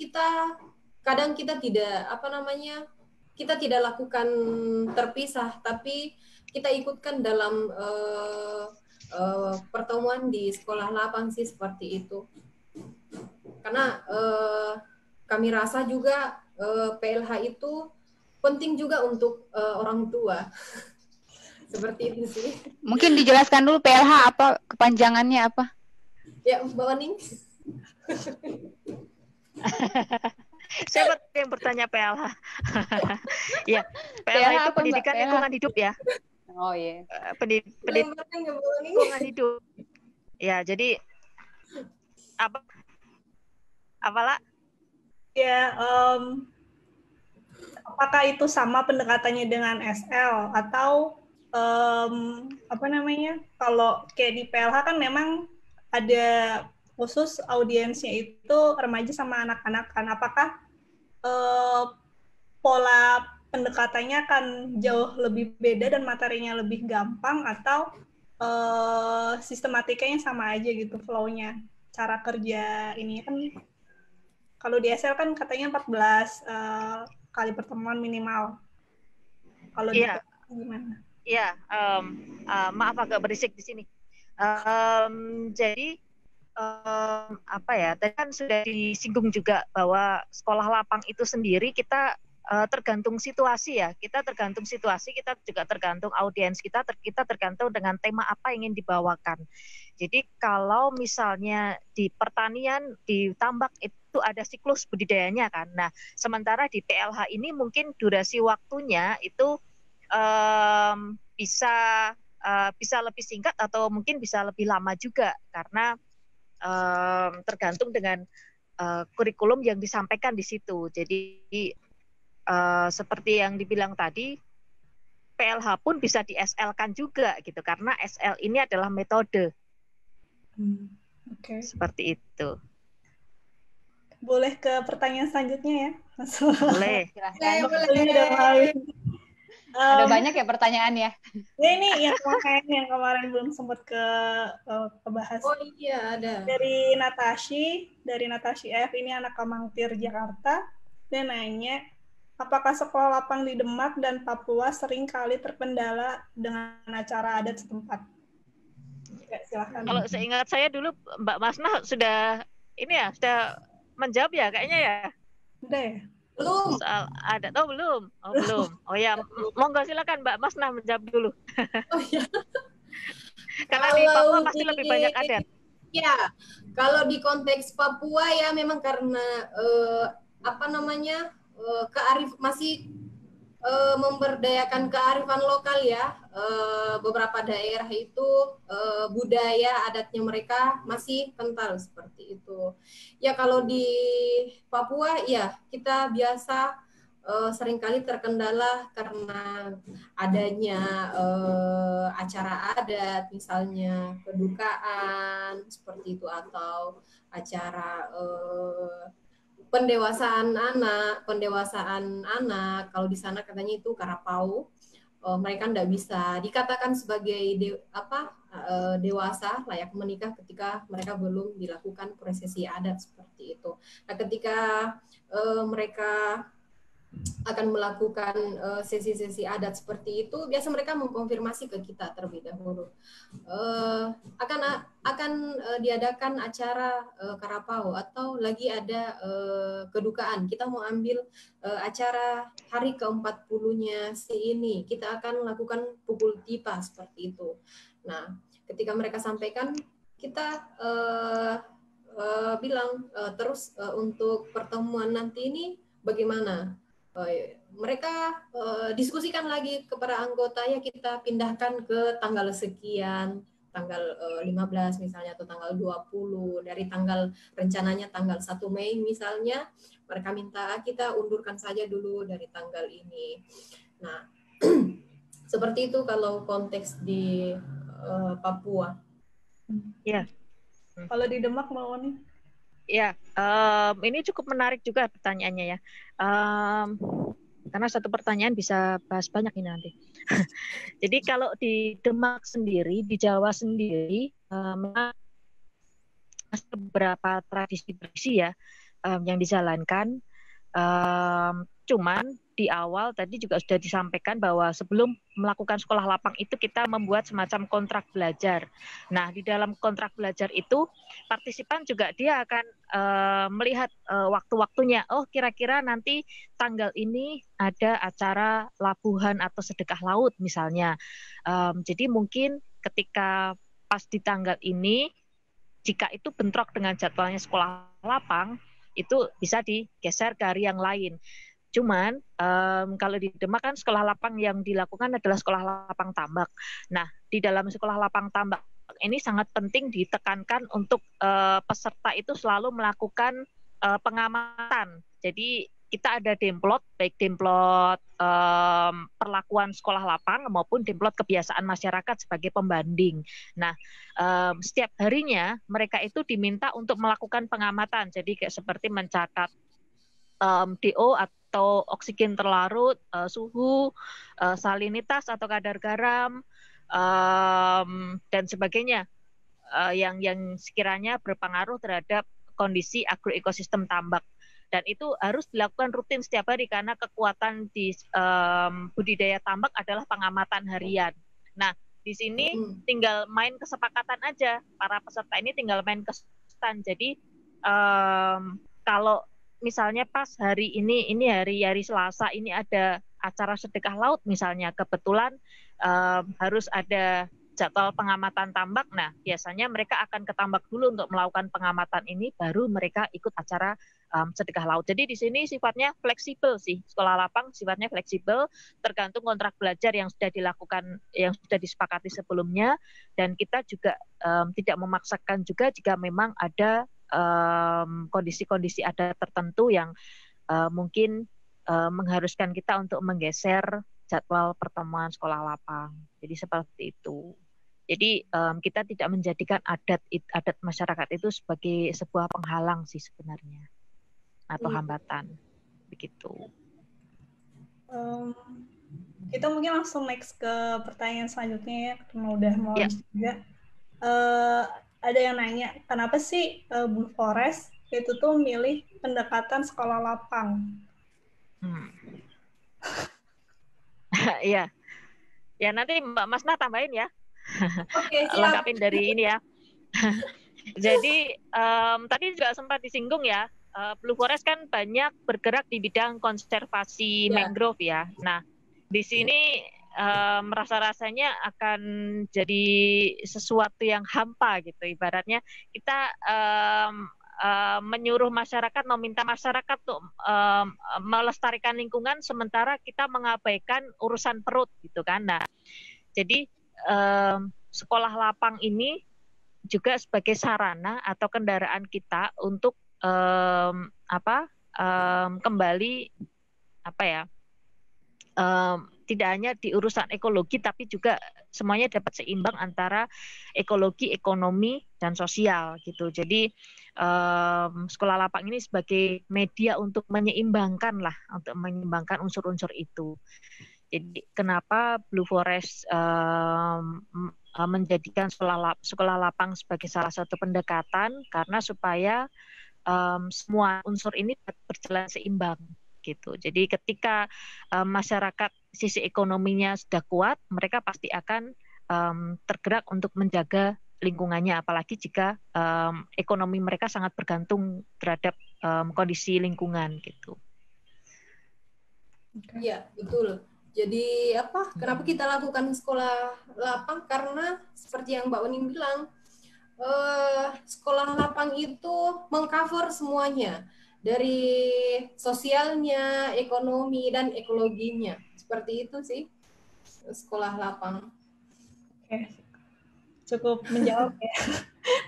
kadang kita tidak kita tidak lakukan terpisah, tapi kita ikutkan dalam pertemuan di sekolah lapang sih seperti itu. Karena kami rasa juga PLH itu penting juga untuk orang tua. Seperti itu sih. Mungkin dijelaskan dulu PLH apa, kepanjangannya apa? Ya, Mbak Waning. Siapa yang bertanya PLH? Ya, PLH itu pendidikan lingkungan hidup ya. Oh iya. Pendidikan lingkungan hidup. Ya, jadi apalah? Ya, apakah itu sama pendekatannya dengan SL atau apa namanya? Kalau kayak di PLH kan memang ada khusus audiensnya itu remaja sama anak-anak kan. Apakah pola pendekatannya akan jauh lebih beda dan materinya lebih gampang atau sistematikanya sama aja gitu flow-nya? Cara kerja ini kan kalau di SL kan katanya 14 kali pertemuan minimal. Kalau di gimana? Iya, maaf agak berisik di sini. Jadi apa ya? Tadi kan sudah disinggung juga bahwa sekolah lapang itu sendiri kita tergantung situasi ya. Kita tergantung situasi, kita juga tergantung audiens kita tergantung dengan tema apa yang ingin dibawakan. Jadi kalau misalnya di pertanian, di tambak itu ada siklus budidayanya kan. Nah, sementara di PLH ini mungkin durasi waktunya itu bisa lebih singkat atau mungkin bisa lebih lama juga karena tergantung dengan kurikulum yang disampaikan di situ. Jadi seperti yang dibilang tadi, PLH pun bisa di SL-kan juga gitu karena SL ini adalah metode. Seperti itu. Boleh ke pertanyaan selanjutnya ya? Boleh. Boleh. Ada banyak ya pertanyaannya. Ya ini yang kemarin belum sempat kebahas. Oh iya ada. Dari Natashi F, ini anak Kamangtir Jakarta, dia nanya, apakah sekolah lapang di Demak dan Papua sering kali terkendala dengan acara adat setempat? Ya, silakan. Kalau seingat saya dulu Mbak Masna sudah menjawab ya kayaknya ya. Udah ya? Belum. Soal adat belum? Oh belum. Oh ya, monggo silakan Mbak Masna menjawab dulu. Oh ya. Karena di Papua pasti lebih banyak adat. Ya, kalau di konteks Papua ya memang karena masih memberdayakan kearifan lokal ya. Beberapa daerah itu budaya adatnya mereka masih kental seperti itu. Ya kalau di Papua ya kita biasa seringkali terkendala karena adanya acara adat, misalnya kedukaan seperti itu atau acara pendewasaan anak. Kalau di sana katanya itu karapau. Mereka tidak bisa dikatakan sebagai dewasa layak menikah ketika mereka belum dilakukan prosesi adat seperti itu. Nah, ketika mereka akan melakukan sesi-sesi adat seperti itu, biasa mereka mengkonfirmasi ke kita terlebih dahulu. Akan diadakan acara karapau atau lagi ada kedukaan. Kita mau ambil acara hari ke-40-nya si ini. Kita akan melakukan pukul tipa seperti itu. Nah, ketika mereka sampaikan, kita bilang terus untuk pertemuan nanti ini bagaimana. Mereka diskusikan lagi kepada anggota, ya kita pindahkan ke tanggal sekian, tanggal 15 misalnya, atau tanggal 20, dari tanggal rencananya tanggal 1 Mei misalnya, mereka minta kita undurkan saja dulu dari tanggal ini. Nah, seperti itu kalau konteks di Papua. Ya. Kalau di Demak mau nih? Ya, ini cukup menarik juga pertanyaannya ya. Karena satu pertanyaan bisa bahas banyak ini nanti. Jadi kalau di Demak sendiri, di Jawa sendiri, memang beberapa tradisi ya yang dijalankan. Cuman di awal tadi juga sudah disampaikan bahwa sebelum melakukan sekolah lapang itu kita membuat semacam kontrak belajar. Nah, di dalam kontrak belajar itu partisipan juga dia akan melihat waktu-waktunya. Oh, kira-kira nanti tanggal ini ada acara labuhan atau sedekah laut misalnya. Jadi mungkin ketika pas di tanggal ini, jika itu bentrok dengan jadwalnya sekolah lapang, itu bisa digeser ke hari yang lain. Cuman kalau di Demak kan sekolah lapang yang dilakukan adalah sekolah lapang tambak. Nah, di dalam sekolah lapang tambak ini sangat penting ditekankan untuk peserta itu selalu melakukan pengamatan. Jadi kita ada demplot, baik demplot perlakuan sekolah lapang maupun demplot kebiasaan masyarakat sebagai pembanding. Nah, setiap harinya mereka itu diminta untuk melakukan pengamatan. Jadi kayak seperti mencatat DO atau oksigen terlarut, suhu, salinitas atau kadar garam, dan sebagainya yang sekiranya berpengaruh terhadap kondisi agroekosistem tambak. Dan itu harus dilakukan rutin setiap hari karena kekuatan di budidaya tambak adalah pengamatan harian. Nah, di sini tinggal main kesepakatan aja, para peserta ini tinggal main kesepakatan. Jadi kalau misalnya pas hari ini hari Selasa ini ada acara sedekah laut misalnya, kebetulan harus ada jadwal pengamatan tambak. Nah, biasanya mereka akan ke tambak dulu untuk melakukan pengamatan ini, baru mereka ikut acara sedekah laut. Jadi di sini sifatnya fleksibel sih, sekolah lapang sifatnya fleksibel, tergantung kontrak belajar yang sudah dilakukan, yang sudah disepakati sebelumnya, dan kita juga tidak memaksakan juga jika memang ada kondisi-kondisi adat tertentu yang mungkin mengharuskan kita untuk menggeser jadwal pertemuan sekolah lapang. Jadi seperti itu. Jadi kita tidak menjadikan adat masyarakat itu sebagai sebuah penghalang sih sebenarnya, atau hambatan, begitu. Kita mungkin langsung next ke pertanyaan selanjutnya ya, karena udah mau habis juga. Ada yang nanya, kenapa sih Blue Forest itu tuh milih pendekatan sekolah lapang? Iya, ya nanti Mbak Masna tambahin ya. Oke, siap. Lengkapin dari ini ya. Jadi tadi juga sempat disinggung ya, Blue Forest kan banyak bergerak di bidang konservasi mangrove ya. Nah, di sini rasa-rasanya akan jadi sesuatu yang hampa gitu. Ibaratnya kita menyuruh masyarakat, meminta masyarakat untuk melestarikan lingkungan, sementara kita mengabaikan urusan perut gitu kan. Nah, jadi sekolah lapang ini juga sebagai sarana atau kendaraan kita untuk kembali tidak hanya di urusan ekologi, tapi juga semuanya dapat seimbang antara ekologi, ekonomi, dan sosial gitu. Jadi sekolah lapang ini sebagai media untuk menyeimbangkan unsur-unsur itu. Jadi kenapa Blue Forest menjadikan sekolah lapang sebagai salah satu pendekatan, karena supaya semua unsur ini berjalan seimbang gitu. Jadi ketika masyarakat sisi ekonominya sudah kuat, mereka pasti akan tergerak untuk menjaga lingkungannya, apalagi jika ekonomi mereka sangat bergantung terhadap kondisi lingkungan gitu. Iya, betul. Jadi apa? Kenapa kita lakukan sekolah lapang? Karena seperti yang Mbak Unin bilang, sekolah lapang itu mengcover semuanya, dari sosialnya, ekonomi, dan ekologinya. Seperti itu sih sekolah lapang. Oke, cukup menjawab ya.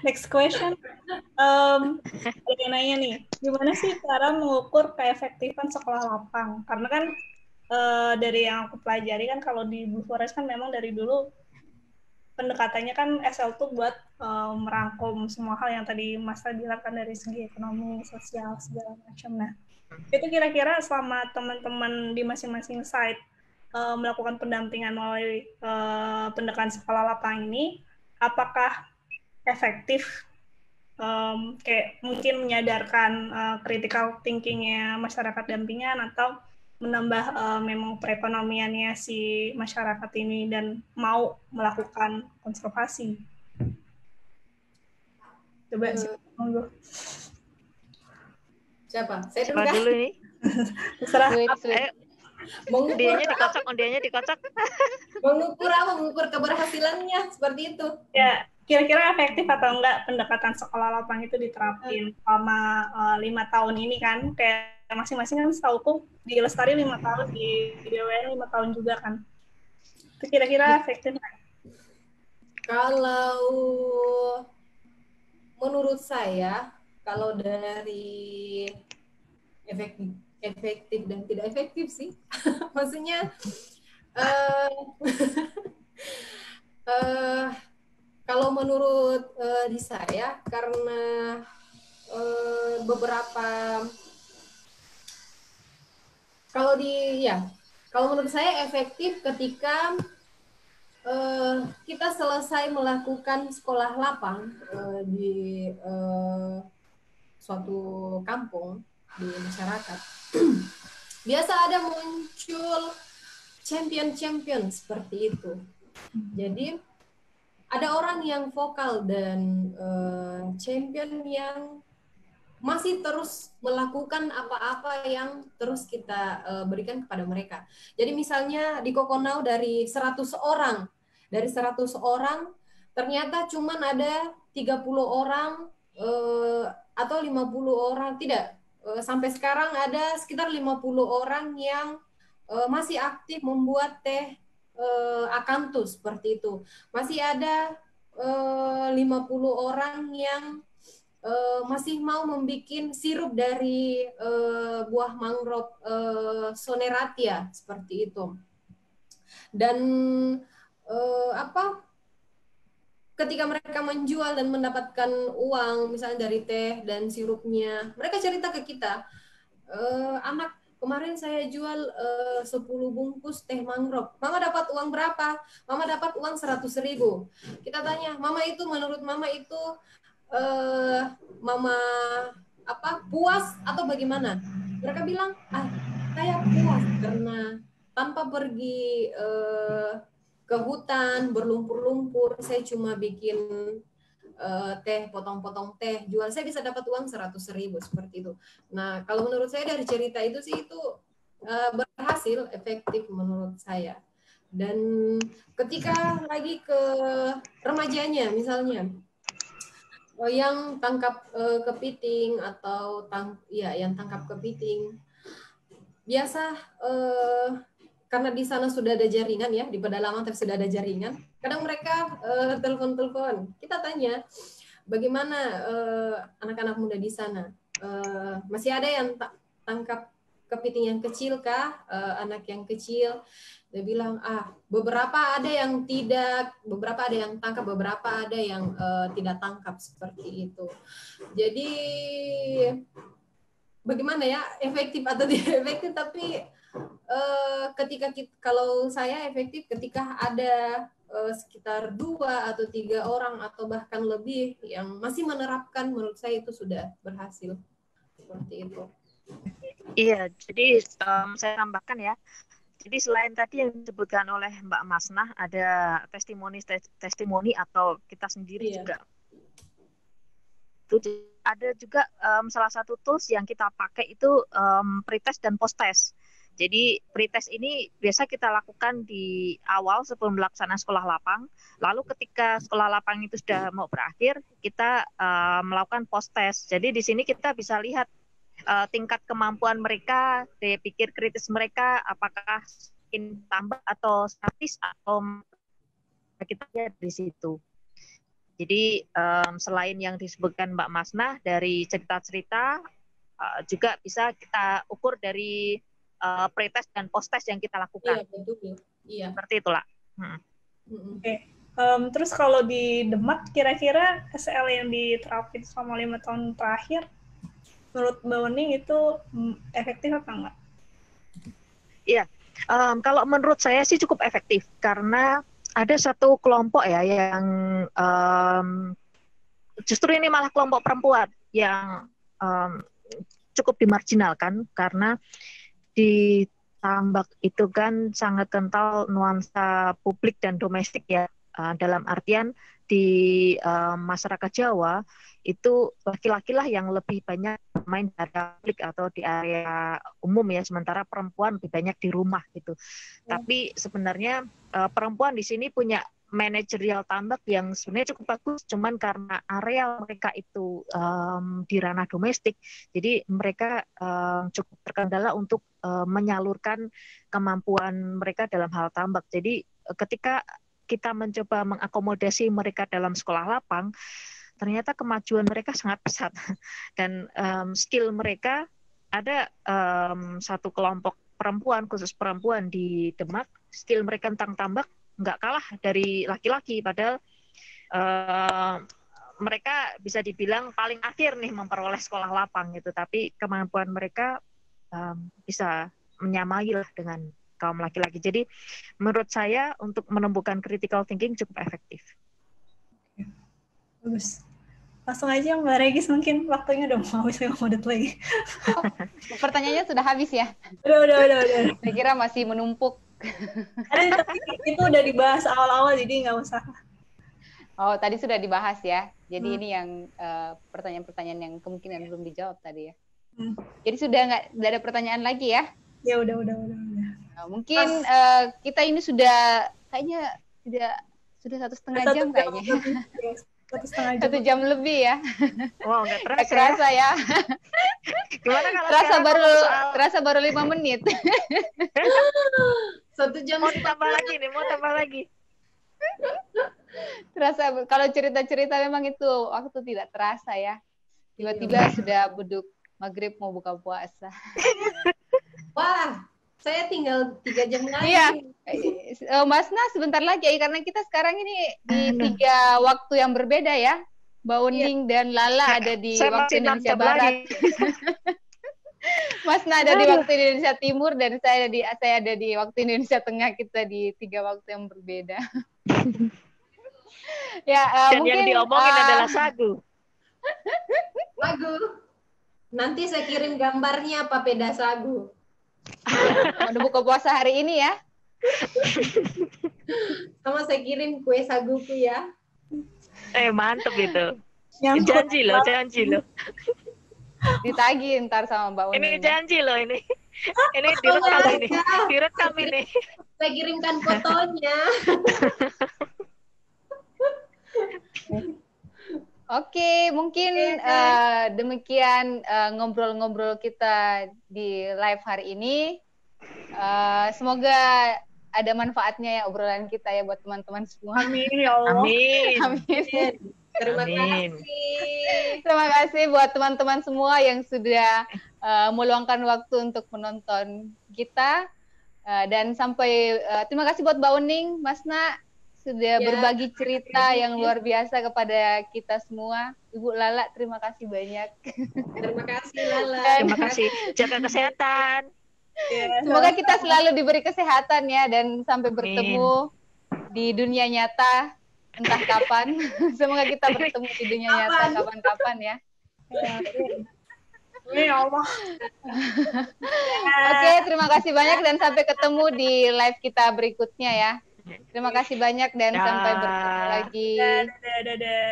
Next question. Ada yang nanya nih, gimana sih cara mengukur keefektifan sekolah lapang? Karena kan dari yang aku pelajari kan kalau di Blue Forest kan memang dari dulu pendekatannya kan SL tuh buat merangkum semua hal yang tadi Mas bilang kan dari segi ekonomi, sosial, segala macam. Nah, itu kira-kira selama teman-teman di masing-masing site melakukan pendampingan melalui pendekatan sekolah lapang ini, apakah efektif kayak mungkin menyadarkan critical thinking-nya masyarakat dampingan atau menambah memang perekonomiannya si masyarakat ini dan mau melakukan konservasi. Coba monggo. Siapa? Saya Siapa dulu nih? Terserah. Undiannya dikocok. Mengukur apa? Mengukur keberhasilannya seperti itu. Ya, kira-kira efektif atau enggak pendekatan sekolah lapang itu diterapin selama 5 tahun ini kan? Kayak masing-masing kan setauku di Lestari 5 tahun, di BWN 5 tahun juga kan. Itu kira-kira efektif nggak? Kalau menurut saya, kalau dari efektif dan tidak efektif sih, maksudnya kalau menurut di saya, karena beberapa kalau menurut saya efektif ketika kita selesai melakukan sekolah lapang di suatu kampung di masyarakat. Biasa ada muncul champion seperti itu. Jadi ada orang yang vokal dan champion yang masih terus melakukan apa-apa yang terus kita berikan kepada mereka. Jadi misalnya di Kokonau dari 100 orang ternyata cuman ada 30 orang atau 50 orang, tidak. Sampai sekarang ada sekitar 50 orang yang masih aktif membuat teh akantus seperti itu. Masih ada 50 orang yang masih mau membuat sirup dari buah mangrove Soneratia seperti itu. Dan ketika mereka menjual dan mendapatkan uang misalnya dari teh dan sirupnya, mereka cerita ke kita, anak kemarin saya jual 10 bungkus teh mangrove. Mama dapat uang berapa? Mama dapat uang 100.000. Kita tanya, Mama itu menurut Mama itu Mama puas atau bagaimana? Mereka bilang, saya puas karena tanpa pergi ke hutan berlumpur-lumpur, saya cuma bikin teh, potong-potong teh, jual, saya bisa dapat uang 100.000 seperti itu. Nah, kalau menurut saya dari cerita itu sih itu berhasil, efektif menurut saya. Dan ketika lagi ke remajanya misalnya, yang tangkap kepiting atau yang tangkap kepiting, biasa karena di sana sudah ada jaringan ya, di pedalaman tapi sudah ada jaringan, kadang mereka telepon-telepon, kita tanya bagaimana anak-anak muda di sana, masih ada yang tangkap kepiting yang kecil kah, anak yang kecil. Dia bilang, beberapa ada yang tidak, beberapa ada yang tangkap, beberapa ada yang tidak tangkap seperti itu. Jadi bagaimana ya, efektif atau tidak efektif, tapi kalau saya efektif ketika ada sekitar 2 atau 3 orang atau bahkan lebih yang masih menerapkan, menurut saya itu sudah berhasil. Seperti itu. Iya, jadi saya tambahkan ya. Jadi selain tadi yang disebutkan oleh Mbak Masnah, ada testimoni atau kita sendiri juga. Itu ada juga salah satu tools yang kita pakai itu pretest dan posttest. Jadi pretest ini biasa kita lakukan di awal sebelum pelaksanaan sekolah lapang. Lalu ketika sekolah lapang itu sudah mau berakhir, kita melakukan post test. Jadi di sini kita bisa lihat tingkat kemampuan mereka, daya pikir kritis mereka, apakah semakin tambah atau statis atau kita lihat di situ. Jadi selain yang disebutkan Mbak Masnah dari cerita-cerita, juga bisa kita ukur dari pretest dan post-test yang kita lakukan. Iya, betul. Iya. Seperti itulah. Oke. Terus kalau di Demak, kira-kira SL yang diterapkan selama 5 tahun terakhir, menurut Mbak Wening itu efektif apa enggak? Iya, kalau menurut saya sih cukup efektif karena ada satu kelompok ya yang justru ini malah kelompok perempuan yang cukup dimarginalkan karena di Tambak itu kan sangat kental nuansa publik dan domestik ya, dalam artian di masyarakat Jawa itu laki-laki lah yang lebih banyak main di area publik atau di area umum ya, sementara perempuan lebih banyak di rumah gitu. Tapi sebenarnya perempuan di sini punya manajerial tambak yang sebenarnya cukup bagus, cuman karena area mereka itu di ranah domestik, jadi mereka cukup terkendala untuk menyalurkan kemampuan mereka dalam hal tambak. Jadi ketika kita mencoba mengakomodasi mereka dalam sekolah lapang, ternyata kemajuan mereka sangat pesat dan skill mereka ada satu kelompok perempuan, khusus perempuan di Demak, skill mereka tentang tambak nggak kalah dari laki-laki, padahal mereka bisa dibilang paling akhir nih memperoleh sekolah lapang gitu, tapi kemampuan mereka bisa menyamai lah dengan kaum laki-laki. Jadi menurut saya untuk menumbuhkan critical thinking cukup efektif. Bagus. Langsung aja Mbak Regis, mungkin waktunya udah mau habis 5 menit lagi. Pertanyaannya sudah habis ya? Udah. Saya kira masih menumpuk. Tapi itu udah dibahas awal-awal, jadi nggak usah. Oh, tadi sudah dibahas ya. Jadi ini yang pertanyaan-pertanyaan yang kemungkinan belum dijawab tadi ya. Jadi sudah nggak ada pertanyaan lagi ya? Ya udah. Nah, mungkin kita ini sudah kayaknya sudah 1,5 jam kayaknya. 1,5 jam. 1 jam lebih ya. Wow, nggak terasa. Kerasa ya. Gimana kalau terasa baru 5 menit. 1 jam. Mau tambah lagi. Terasa kalau cerita-cerita memang itu waktu tidak terasa ya. Tiba-tiba sudah beduk maghrib mau buka puasa. Wah, saya tinggal 3 jam lagi. Iya. Masna sebentar lagi ya, karena kita sekarang ini di 3 waktu yang berbeda ya. Mbak Uning dan Lala ada di waktu Indonesia Barat. Masna ada di waktu Indonesia Timur dan saya ada di waktu Indonesia Tengah. Kita di 3 waktu yang berbeda. Ya, dan mungkin yang diomongin adalah sagu. Sagu. Nanti saya kirim gambarnya papeda sagu. Udah buka puasa hari ini ya. Sama saya kirim kue saguku ya. Mantep itu. Janji loh. Ditagih ntar sama Mbak Uning. Ini janji loh ini. Ini direkam ini. Saya kirimkan fotonya. Oke, mungkin demikian ngobrol-ngobrol kita di live hari ini. Semoga ada manfaatnya ya obrolan kita ya buat teman-teman semua. Amin ya Allah. Amin. Terima kasih. Terima kasih buat teman-teman semua yang sudah meluangkan waktu untuk menonton kita. Dan terima kasih buat Mbak Uning, Masna, sudah berbagi cerita yang luar biasa kepada kita semua. Ibu Lala, terima kasih banyak. Terima kasih Lala. Terima kasih. Jaga kesehatan. Semoga kita selalu diberi kesehatan ya, dan sampai bertemu di dunia nyata entah kapan. Semoga kita bertemu di dunia nyata kapan-kapan ya. Ya Allah. Oke, terima kasih banyak dan sampai ketemu di live kita berikutnya ya. Terima kasih banyak dan sampai bertemu lagi. Dadah.